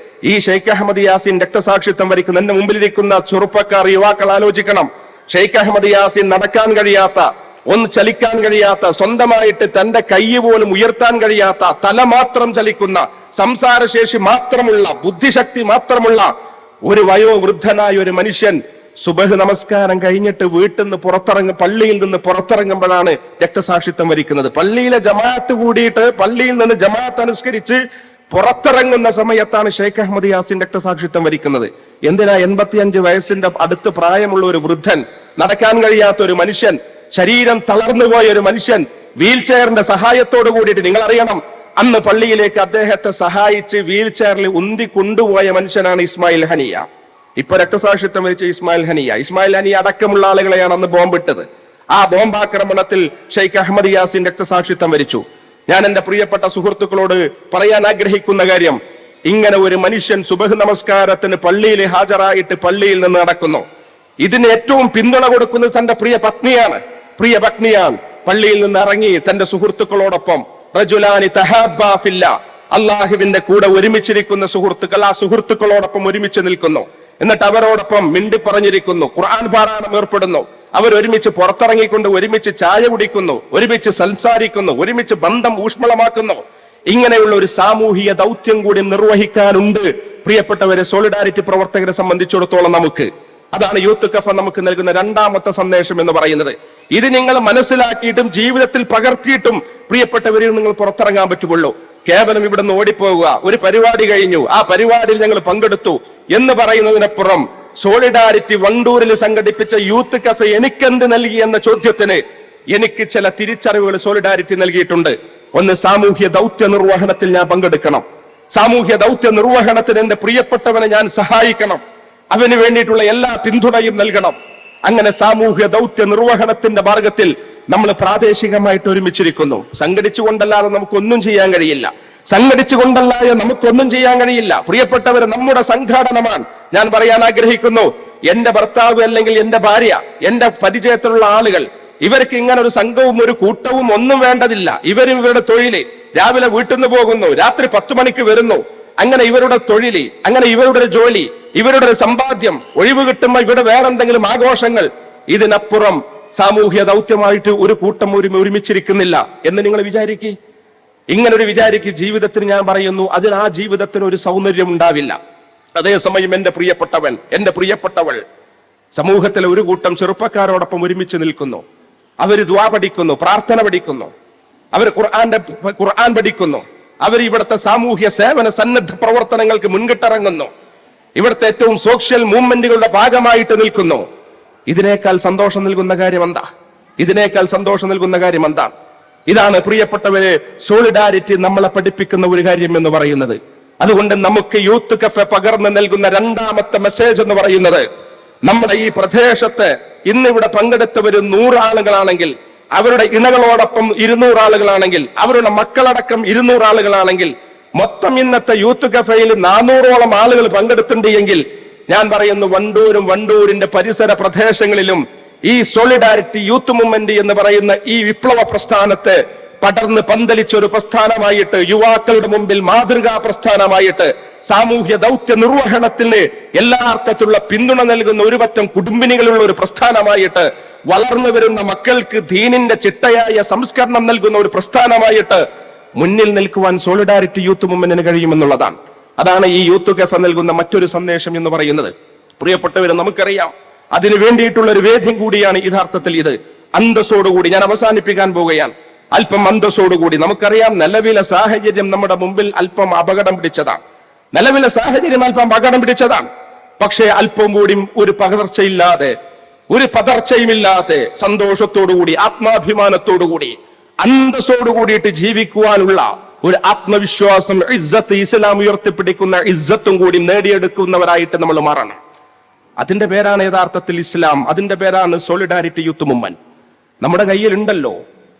ഈ ഷെയ്ഖ് അഹമ്മദ് യാസീൻ രക്തസാക്ഷിത്വം വരിക്കുന്ന എന്റെ മുമ്പിലിരിക്കുന്ന ചെറുപ്പക്കാർ, യുവാക്കൾ ആലോചിക്കണം. ഷെയ്ഖ് അഹമ്മദ് യാസീൻ നടക്കാൻ കഴിയാത്ത, ഒന്ന് ചലിക്കാൻ കഴിയാത്ത, സ്വന്തമായിട്ട് തന്റെ കൈ പോലും ഉയർത്താൻ കഴിയാത്ത, തല മാത്രം ചലിക്കുന്ന, സംസാരശേഷി മാത്രമുള്ള, ബുദ്ധിശക്തി മാത്രമുള്ള ഒരു വയോവൃദ്ധനായ ഒരു മനുഷ്യൻ സുബഹ് നമസ്കാരം കഴിഞ്ഞിട്ട് പള്ളിയിൽ നിന്ന് പുറത്തിറങ്ങുമ്പോഴാണ് രക്തസാക്ഷിത്വം വരിക്കുന്നത്. പള്ളിയിലെ ജമാഅത്ത് കൂടിയിട്ട് പള്ളിയിൽ നിന്ന് ജമാഅത്ത് അനുസ്കരിച്ച് പുറത്തിറങ്ങുന്ന സമയത്താണ് ഷെയ്ഖ് അഹമ്മദ് യാസീൻ രക്തസാക്ഷിത്വം വരിക്കുന്നത്. എന്തിനാ? 85 വയസ്സിന്റെ അടുത്ത് പ്രായമുള്ള ഒരു വൃദ്ധൻ, നടക്കാൻ കഴിയാത്ത ഒരു മനുഷ്യൻ, ശരീരം തളർന്നുപോയ ഒരു മനുഷ്യൻ, വീൽ ചെയറിന്റെ സഹായത്തോട് കൂടിയിട്ട്, നിങ്ങൾ അറിയണം, അന്ന് പള്ളിയിലേക്ക് അദ്ദേഹത്തെ സഹായിച്ച് വീൽ ചെയറിൽ ഉന്തി കൊണ്ടുപോയ മനുഷ്യനാണ് ഇസ്മായിൽ ഹനിയ. ഇപ്പൊ രക്തസാക്ഷിത്വം വരിച്ച ഇസ്മായിൽ ഹനിയ അടക്കമുള്ള ആളുകളെയാണ് അന്ന് ബോംബിട്ടത്. ആ ബോംബാക്രമണത്തിൽ ഷെയ്ഖ് അഹമ്മദ് യാസീൻ രക്തസാക്ഷിത്വം വരിച്ചു. ഞാൻ എന്റെ പ്രിയപ്പെട്ട സുഹൃത്തുക്കളോട് പറയാൻ ആഗ്രഹിക്കുന്ന കാര്യം, ഇങ്ങനെ ഒരു മനുഷ്യൻ സുബഹ് നമസ്കാരത്തിന് പള്ളിയിൽ ഹാജരായിട്ട് പള്ളിയിൽ നിന്ന് നടക്കുന്നു. ഇതിന് ഏറ്റവും പിന്തുണ കൊടുക്കുന്നത് തന്റെ പ്രിയ പത്നിയാണ്. പള്ളിയിൽ നിന്ന് ഇറങ്ങി തന്റെ സുഹൃത്തുക്കളോടൊപ്പം, റജുലാനി തഹാബ്ബാ ഫില്ലാ, അള്ളാഹുവിന്റെ കൂടെ ഒരുമിച്ചിരിക്കുന്ന സുഹൃത്തുക്കൾ ആ സുഹൃത്തുക്കളോടൊപ്പം ഒരുമിച്ച് നിൽക്കുന്നു. എന്നിട്ട് അവരോടൊപ്പം മിണ്ടി പറഞ്ഞിരിക്കുന്നു, ഖുർആൻ പാരായണം ഏർപ്പെടുന്നു. അവരൊരുമിച്ച് പുറത്തിറങ്ങിക്കൊണ്ട് ഒരുമിച്ച് ചായ കുടിക്കുന്നു, ഒരുമിച്ച് സംസാരിക്കുന്നു, ഒരുമിച്ച് ബന്ധം ഊഷ്മളമാക്കുന്നു. ഇങ്ങനെയുള്ള ഒരു സാമൂഹിക ദൗത്യം കൂടി നിർവഹിക്കാനുണ്ട് പ്രിയപ്പെട്ടവരെ സോളിഡാരിറ്റി പ്രവർത്തകരെ സംബന്ധിച്ചിടത്തോളം നമുക്ക്. അതാണ് യൂത്ത് കഫ നമുക്ക് നൽകുന്ന രണ്ടാമത്തെ സന്ദേശം എന്ന് പറയുന്നത്. ഇത് നിങ്ങൾ മനസ്സിലാക്കിയിട്ടും ജീവിതത്തിൽ പകർത്തിയിട്ടും പ്രിയപ്പെട്ടവരിൽ നിങ്ങൾ പുറത്തിറങ്ങാൻ പറ്റുള്ളൂ. കേവലം ഇവിടെ നിന്ന് ഓടിപ്പോവുക, ഒരു പരിപാടി കഴിഞ്ഞു, ആ പരിപാടിയിൽ ഞങ്ങൾ പങ്കെടുത്തു എന്ന് പറയുന്നതിനപ്പുറം സോളിഡാരിറ്റി വണ്ടൂരിൽ സംഘടിപ്പിച്ച യൂത്ത് കഫ എനിക്കെന്ത് നൽകി എന്ന ചോദ്യത്തിന് എനിക്ക് ചില തിരിച്ചറിവുകൾ സോളിഡാരിറ്റി നൽകിയിട്ടുണ്ട്. ഒന്ന്, സാമൂഹ്യ ദൗത്യ നിർവഹണത്തിൽ ഞാൻ പങ്കെടുക്കണം. സാമൂഹ്യ ദൗത്യ നിർവഹണത്തിന് എന്റെ പ്രിയപ്പെട്ടവനെ ഞാൻ സഹായിക്കണം. അവന് വേണ്ടിയിട്ടുള്ള എല്ലാ പിന്തുണയും നൽകണം. അങ്ങനെ സാമൂഹ്യ ദൗത്യ നിർവഹണത്തിന്റെ മാർഗത്തിൽ നമ്മൾ പ്രാദേശികമായിട്ട് ഒരുമിച്ചിരിക്കുന്നു. സംഘടിച്ചുകൊണ്ടല്ലാതെ നമുക്കൊന്നും ചെയ്യാൻ കഴിയില്ല. സംഘടിച്ചുകൊണ്ടല്ലാതെ നമുക്കൊന്നും ചെയ്യാൻ കഴിയില്ല. പ്രിയപ്പെട്ടവര്, നമ്മുടെ സംഘാടനമാണ് ഞാൻ പറയാൻ ആഗ്രഹിക്കുന്നു. എന്റെ ഭർത്താവ് അല്ലെങ്കിൽ എന്റെ ഭാര്യ, എന്റെ പരിചയത്തിലുള്ള ആളുകൾ, ഇവർക്ക് ഇങ്ങനെ ഒരു സംഘവും ഒരു കൂട്ടവും ഒന്നും വേണ്ടതില്ല. ഇവരും ഇവരുടെ തൊഴില്, രാവിലെ വീട്ടിൽ നിന്ന് പോകുന്നു, രാത്രി 10 മണിക്ക് വരുന്നു. അങ്ങനെ ഇവരുടെ തൊഴില്, അങ്ങനെ ഇവരുടെ ജോലി, ഇവരുടെ സമ്പാദ്യം, ഒഴിവ് കിട്ടുമ്പോൾ ഇവിടെ വേറെന്തെങ്കിലും ആഘോഷങ്ങൾ. ഇതിനപ്പുറം സാമൂഹ്യ ദൗത്യമായിട്ട് ഒരു കൂട്ടം ഒരുമിച്ചിരിക്കുന്നില്ല എന്ന് നിങ്ങൾ വിചാരിക്കുക. ഇങ്ങനൊരു വിചാരിക്കുക ജീവിതത്തിന് ഞാൻ പറയുന്നു, അതിൽ ആ ജീവിതത്തിന് ഒരു സൗന്ദര്യം ഉണ്ടാവില്ല. അതേസമയം എന്റെ പ്രിയപ്പെട്ടവൻ, എന്റെ പ്രിയപ്പെട്ടവൾ, സമൂഹത്തിലെ ഒരു കൂട്ടം ചെറുപ്പക്കാരോടൊപ്പം ഒരുമിച്ച് നിൽക്കുന്നു. അവർ ദുആ പഠിക്കുന്നു, പ്രാർത്ഥന പഠിക്കുന്നു, അവർ ഖുർആൻ പഠിക്കുന്നു, അവർ ഇവിടുത്തെ സാമൂഹ്യ സേവന സന്നദ്ധ പ്രവർത്തനങ്ങൾക്ക് മുൻകിട്ടിറങ്ങുന്നു, ഇവിടുത്തെ ഏറ്റവും സോഷ്യൽ മൂവ്മെന്റുകളുടെ ഭാഗമായിട്ട് നിൽക്കുന്നു. ഇതിനേക്കാൾ സന്തോഷം നൽകുന്ന കാര്യം എന്താ? ഇതിനേക്കാൾ സന്തോഷം നൽകുന്ന കാര്യം എന്താ? ഇതാണ് പ്രിയപ്പെട്ടവരെ സോളിഡാരിറ്റി നമ്മളെ പഠിപ്പിക്കുന്ന ഒരു കാര്യം എന്ന് പറയുന്നത്. അതുകൊണ്ട് നമുക്ക് യൂത്ത് കഫെ പകർന്നു നൽകുന്ന രണ്ടാമത്തെ മെസ്സേജ് എന്ന് പറയുന്നത്, നമ്മുടെ ഈ പ്രദേശത്ത് ഇന്നിവിടെ പങ്കെടുത്തവര് 100 ആളുകളാണെങ്കിൽ, അവരുടെ ഇണകളോടൊപ്പം 200 ആളുകളാണെങ്കിൽ, അവരുടെ മക്കളടക്കം 200 ആളുകളാണെങ്കിൽ, മൊത്തം ഇന്നത്തെ യൂത്ത് കഫയിൽ 400ഓളം ആളുകൾ പങ്കെടുത്തിട്ടുണ്ട് എങ്കിൽ ഞാൻ പറയുന്നു, വണ്ടൂരിന്റെ പരിസര പ്രദേശങ്ങളിലും ഈ സോളിഡാരിറ്റി യൂത്ത് മൂവ്മെന്റ് എന്ന് പറയുന്ന ഈ വിപ്ലവ പ്രസ്ഥാനത്തെ പടർന്ന് പന്തലിച്ചൊരു പ്രസ്ഥാനമായിട്ട്, യുവാക്കളുടെ മുമ്പിൽ മാതൃകാ പ്രസ്ഥാനമായിട്ട്, സാമൂഹ്യ ദൗത്യ നിർവഹണത്തിന് എല്ലാ അർത്ഥത്തിലുള്ള പിന്തുണ നൽകുന്ന ഒരു പറ്റം കുടുംബിനികളുള്ള ഒരു പ്രസ്ഥാനമായിട്ട്, വളർന്നു വരുന്ന മക്കൾക്ക് ദീനിന്റെ ചിട്ടയായ സംസ്കരണം നൽകുന്ന ഒരു പ്രസ്ഥാനമായിട്ട് മുന്നിൽ നിൽക്കുവാൻ സോളിഡാരിറ്റി യൂത്ത് മൂവ്മെന്റിന് കഴിയുമെന്നുള്ളതാണ്. അതാണ് ഈ യൂത്ത് കഫ നൽകുന്ന മറ്റൊരു സന്ദേശം എന്ന് പറയുന്നത്. പ്രിയപ്പെട്ടവരെ, നമുക്കറിയാം, അതിനു വേണ്ടിയിട്ടുള്ള ഒരു വേദ്യം കൂടിയാണ് യഥാർത്ഥത്തിൽ ഇത്. അന്തസ്സോടുകൂടി ഞാൻ അവസാനിപ്പിക്കാൻ പോവുകയാണ്. അല്പം അന്തസ്സോടുകൂടി നമുക്കറിയാം, നിലവിലെ സാഹചര്യം നമ്മുടെ മുമ്പിൽ അല്പം അപകടം പിടിച്ചതാണ്. നിലവിലെ സാഹചര്യം അല്പം അപകടം പിടിച്ചതാണ്. പക്ഷേ അല്പം കൂടി ഒരു പകർച്ചയില്ലാതെ, ഒരു പതർച്ചയുമില്ലാതെ, സന്തോഷത്തോടുകൂടി, ആത്മാഭിമാനത്തോടുകൂടി, അന്തസ്സോടുകൂടിയിട്ട് ജീവിക്കുവാനുള്ള ഒരു ആത്മവിശ്വാസം, ഇസ്സത്ത്, ഇസ്ലാം ഉയർത്തിപ്പിടിക്കുന്ന ഇസ്സത്തും കൂടി നേടിയെടുക്കുന്നവരായിട്ട് നമ്മൾ മാറണം. അതിന്റെ പേരാണ് യഥാർത്ഥത്തിൽ ഇസ്ലാം. അതിന്റെ പേരാണ് സോളിഡാരിറ്റി യൂത്ത് മൂവ്മെന്റ്. നമ്മുടെ കയ്യിലുണ്ടല്ലോ,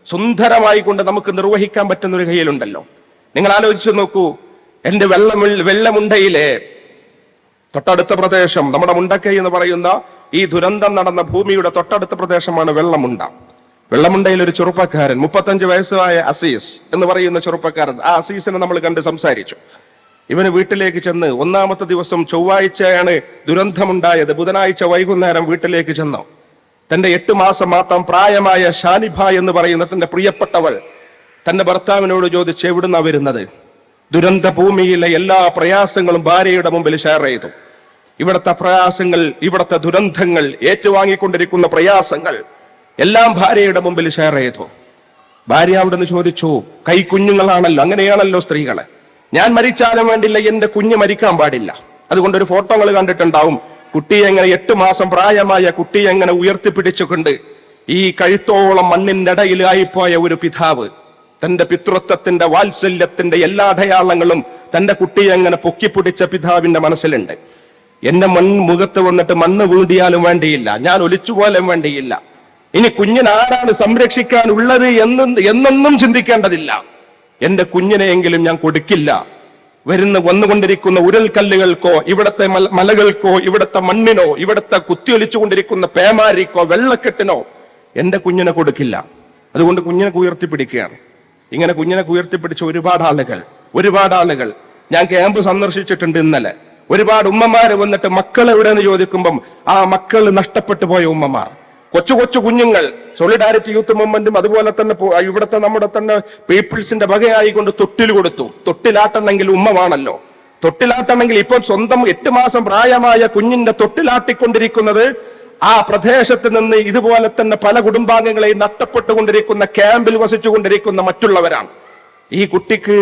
സുന്ദരമായി കൊണ്ട് നമുക്ക് നിർവഹിക്കാൻ പറ്റുന്ന ഒരു കയ്യിലുണ്ടല്ലോ. നിങ്ങൾ ആലോചിച്ചു നോക്കൂ, എന്റെ വെള്ളമുണ്ടയിലെ തൊട്ടടുത്ത പ്രദേശം, നമ്മുടെ മുണ്ടക്കൈ എന്ന് പറയുന്ന ഈ ദുരന്തം നടന്ന ഭൂമിയുടെ തൊട്ടടുത്ത പ്രദേശമാണ് വെള്ളമുണ്ട. വെള്ളമുണ്ടയിൽ ഒരു ചെറുപ്പക്കാരൻ, 35 വയസ്സായ അസീസ് എന്ന് പറയുന്ന ചെറുപ്പക്കാരൻ. ആ അസീസിനെ നമ്മൾ കണ്ട് സംസാരിച്ചു. ഇവന് വീട്ടിലേക്ക് ചെന്ന്, ഒന്നാമത്തെ ദിവസം ചൊവ്വാഴ്ചയാണ് ദുരന്തമുണ്ടായത്, ബുധനാഴ്ച വൈകുന്നേരം വീട്ടിലേക്ക് ചെന്നു. തന്റെ 8 മാസം മാത്രം പ്രായമായ ഷാനിഭ എന്ന് പറയുന്ന തന്റെ പ്രിയപ്പെട്ടവൾ തന്റെ ഭർത്താവിനോട് ചോദിച്ച്, എവിടുന്നാ വരുന്നത്? ദുരന്ത ഭൂമിയിലെ എല്ലാ പ്രയാസങ്ങളും ഭാര്യയുടെ മുമ്പിൽ ഷെയർ ചെയ്തു. ഇവിടുത്തെ പ്രയാസങ്ങൾ, ഇവിടുത്തെ ദുരന്തങ്ങൾ, ഏറ്റുവാങ്ങിക്കൊണ്ടിരിക്കുന്ന പ്രയാസങ്ങൾ എല്ലാം ഭാര്യയുടെ മുമ്പിൽ ഷെയർ ചെയ്തു. ഭാര്യ അവിടുന്ന് ചോദിച്ചു, കുഞ്ഞുങ്ങളാണല്ലോ, അങ്ങനെയാണല്ലോ സ്ത്രീകളെ, ഞാൻ മരിച്ചാലും വേണ്ടില്ല, എന്റെ കുഞ്ഞ് മരിക്കാൻ പാടില്ല. അതുകൊണ്ട് ഒരു ഫോട്ടോകൾ കണ്ടിട്ടുണ്ടാവും, കുട്ടിയെ എങ്ങനെ 8 മാസം പ്രായമായ കുട്ടിയെ എങ്ങനെ ഉയർത്തിപ്പിടിച്ചുകൊണ്ട് ഈ കഴുത്തോളം മണ്ണിന്റെ ഇടയിലായിപ്പോയ ഒരു പിതാവ് തന്റെ പിതൃത്വത്തിന്റെ, വാത്സല്യത്തിന്റെ എല്ലാ അടയാളങ്ങളും തന്റെ കുട്ടിയെ എങ്ങനെ പൊക്കിപ്പിടിച്ച പിതാവിന്റെ മനസ്സിലുണ്ട്. എന്റെ മുഖത്ത് വന്നിട്ട് മണ്ണ് വീണ്ടിയാലും വേണ്ടിയില്ല, ഞാൻ ഒലിച്ചുപോലും വേണ്ടിയില്ല, ഇനി കുഞ്ഞിനെ ആരാണ് സംരക്ഷിക്കാനുള്ളത് എന്നൊന്നും ചിന്തിക്കേണ്ടതില്ല, എന്റെ കുഞ്ഞിനെയെങ്കിലും ഞാൻ കൊടുക്കില്ല. വന്നുകൊണ്ടിരിക്കുന്ന ഉരൽക്കല്ലുകൾക്കോ, ഇവിടത്തെ മലകൾക്കോ, ഇവിടത്തെ മണ്ണിനോ, ഇവിടത്തെ കുത്തിയൊലിച്ചുകൊണ്ടിരിക്കുന്ന പേമാരിക്കോ, വെള്ളക്കെട്ടിനോ എന്റെ കുഞ്ഞിനെ കൊടുക്കില്ല. അതുകൊണ്ട് കുഞ്ഞിനെ ഉയർത്തിപ്പിടിക്കുകയാണ്. ഇങ്ങനെ കുഞ്ഞിനെ ഉയർത്തിപ്പിടിച്ച ഒരുപാട് ആളുകൾ, ഒരുപാട് ആളുകൾ, ഞാൻ ക്യാമ്പ് സന്ദർശിച്ചിട്ടുണ്ട് ഇന്നലെ. ഒരുപാട് ഉമ്മമാര് വന്നിട്ട് മക്കൾ എവിടെയെന്ന് ചോദിക്കുമ്പം ആ മക്കൾ നഷ്ടപ്പെട്ടു പോയ ഉമ്മമാർ, കൊച്ചു കൊച്ചു കുഞ്ഞുങ്ങൾ. സോളിഡാരിറ്റി യൂത്ത് മൂവ്മെന്റും അതുപോലെ തന്നെ ഇവിടുത്തെ നമ്മുടെ തന്നെ പീപ്പിൾസിന്റെ വകയായിക്കൊണ്ട് തൊട്ടിൽ കൊടുത്തു. തൊട്ടിലാട്ടണമെങ്കിൽ ഉമ്മമാണല്ലോ. തൊട്ടിലാട്ടണമെങ്കിൽ ഇപ്പം സ്വന്തം 8 മാസം പ്രായമായ കുഞ്ഞിന്റെ തൊട്ടിലാട്ടിക്കൊണ്ടിരിക്കുന്നത് ആ പ്രദേശത്ത് നിന്ന് ഇതുപോലെ തന്നെ പല കുടുംബാംഗങ്ങളെയും നഷ്ടപ്പെട്ടുകൊണ്ടിരിക്കുന്ന, ക്യാമ്പിൽ വസിച്ചുകൊണ്ടിരിക്കുന്ന മറ്റുള്ളവരാണ്. ഈ കുട്ടിക്ക്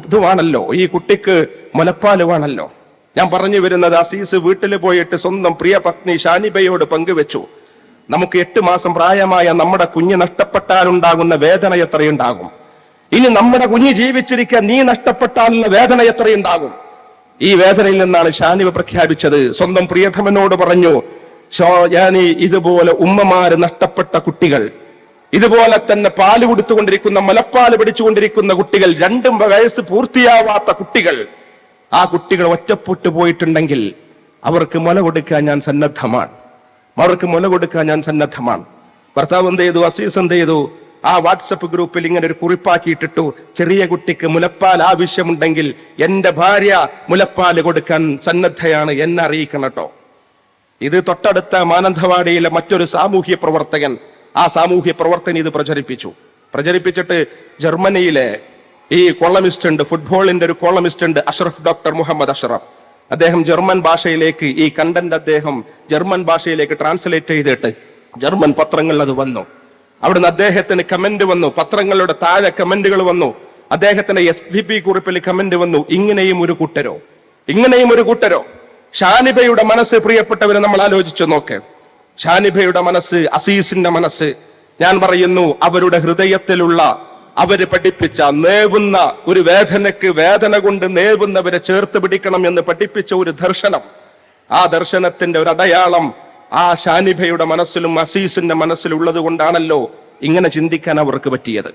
ഇതുവാണല്ലോ, ഈ കുട്ടിക്ക് മുലപ്പാലുവാണല്ലോ. ഞാൻ പറഞ്ഞു വരുന്നത്, അസീസ് വീട്ടിൽ പോയിട്ട് സ്വന്തം പ്രിയ പത്നി ഷാനിബയോട് പങ്കുവെച്ചു, നമുക്ക് 8 മാസം പ്രായമായ നമ്മുടെ കുഞ്ഞ് നഷ്ടപ്പെട്ടാലുണ്ടാകുന്ന വേദന എത്രയുണ്ടാകും, ഇനി നമ്മുടെ കുഞ്ഞ് ജീവിച്ചിരിക്കാൻ നീ നഷ്ടപ്പെട്ടാലുള്ള വേദന എത്രയുണ്ടാകും. ഈ വേദനയിൽ നിന്നാണ് ഷാനിബ പ്രഖ്യാപിച്ചത്. സ്വന്തം പ്രിയതമനോട് പറഞ്ഞു, ഞാൻ ഇതുപോലെ ഉമ്മമാര് നഷ്ടപ്പെട്ട കുട്ടികൾ, ഇതുപോലെ തന്നെ പാല് കൊടുത്തുകൊണ്ടിരിക്കുന്ന, മുലപ്പാല് പിടിച്ചുകൊണ്ടിരിക്കുന്ന കുട്ടികൾ, 2 വയസ്സ് പൂർത്തിയാവാത്ത കുട്ടികൾ, ആ കുട്ടികൾ ഒറ്റപ്പെട്ടു പോയിട്ടുണ്ടെങ്കിൽ അവർക്ക് മുല കൊടുക്കാൻ ഞാൻ സന്നദ്ധമാണ്, അവർക്ക് മുല കൊടുക്കാൻ ഞാൻ സന്നദ്ധമാണ്. ഭർത്താവ് എന്ത് ചെയ്തു, അസീസ് എന്ത് ചെയ്തു, ആ വാട്സപ്പ് ഗ്രൂപ്പിൽ ഇങ്ങനെ ഒരു കുറിപ്പാക്കിയിട്ടിട്ടു, ചെറിയ കുട്ടിക്ക് മുലപ്പാൽ ആവശ്യമുണ്ടെങ്കിൽ എന്റെ ഭാര്യ മുലപ്പാല് കൊടുക്കാൻ സന്നദ്ധയാണ്, എന്നെ അറിയിക്കണം കേട്ടോ. ഇത് തൊട്ടടുത്ത മാനന്തവാടിയിലെ മറ്റൊരു സാമൂഹ്യ പ്രവർത്തകൻ, ആ സാമൂഹ്യ പ്രവർത്തകൻ ഇത് പ്രചരിപ്പിച്ചിട്ട് ജർമ്മനിയിലെ ഈ കോളമിസ്റ്റ് ഉണ്ട്, ഫുട്ബോളിന്റെ ഒരു കോളമിസ്റ്റ് ഉണ്ട്, ഡോക്ടർ മുഹമ്മദ് അഷ്റഫ്. അദ്ദേഹം ജർമ്മൻ ഭാഷയിലേക്ക് ഈ കണ്ടന്റ് അദ്ദേഹം ജർമ്മൻ ഭാഷയിലേക്ക് ട്രാൻസ്ലേറ്റ് ചെയ്തിട്ട് ജർമ്മൻ പത്രങ്ങളിൽ അത് വന്നു. അവിടുന്ന് അദ്ദേഹത്തിന് കമന്റ് വന്നു, പത്രങ്ങളുടെ താഴെ കമന്റുകൾ വന്നു, അദ്ദേഹത്തിന്റെ FB കുറിപ്പിൽ കമന്റ് വന്നു, ഇങ്ങനെയും ഒരു കൂട്ടരോ. ഷാനിബയുടെ മനസ്സ്, പ്രിയപ്പെട്ടവരെ, നമ്മൾ ആലോചിച്ചു നോക്ക്. ഷാനിബയുടെ മനസ്സ്, അസീസിന്റെ മനസ്സ്, ഞാൻ പറയുന്നു, അവരുടെ ഹൃദയത്തിലുള്ള, അവര് പഠിപ്പിച്ച നേവുന്ന ഒരു വേദനയ്ക്ക് വേദന കൊണ്ട് നേവുന്നവരെ ചേർത്ത് പിടിക്കണം എന്ന് പഠിപ്പിച്ച ഒരു ദർശനം, ആ ദർശനത്തിന്റെ ഒരു അടയാളം ആ ഷാനിബയുടെ മനസ്സിലും അസീസിന്റെ മനസ്സിലും ഉള്ളത് കൊണ്ടാണല്ലോ ഇങ്ങനെ ചിന്തിക്കാൻ അവർക്ക് പറ്റിയത്.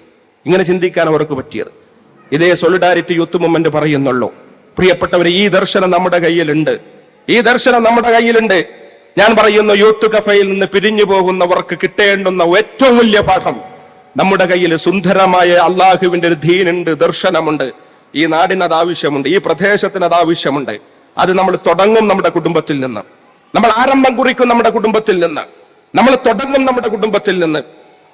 ഇതേ സോളിഡാരിറ്റി യൂത്ത് മൂവ്മെന്റ് പറയുന്നുള്ളൂ. പ്രിയപ്പെട്ടവരെ, ഈ ദർശനം നമ്മുടെ കയ്യിലുണ്ട്. ഞാൻ പറയുന്നു, യൂത്ത് കഫയിൽ നിന്ന് പിരിഞ്ഞു പോകുന്നവർക്ക് കിട്ടേണ്ടുന്ന ഏറ്റവും വലിയ പാഠം, നമ്മുടെ കയ്യിൽ സുന്ദരമായ അള്ളാഹുവിന്റെ ഒരു ദീനുണ്ട്, ദർശനമുണ്ട്. ഈ നാടിന് അത് ആവശ്യമുണ്ട്, ഈ പ്രദേശത്തിന് അത് ആവശ്യമുണ്ട്. അത് നമ്മൾ തുടങ്ങും നമ്മുടെ കുടുംബത്തിൽ നിന്ന്, നമ്മൾ ആരംഭം കുറിക്കും നമ്മുടെ കുടുംബത്തിൽ നിന്ന്, നമ്മൾ തുടങ്ങും നമ്മുടെ കുടുംബത്തിൽ നിന്ന്.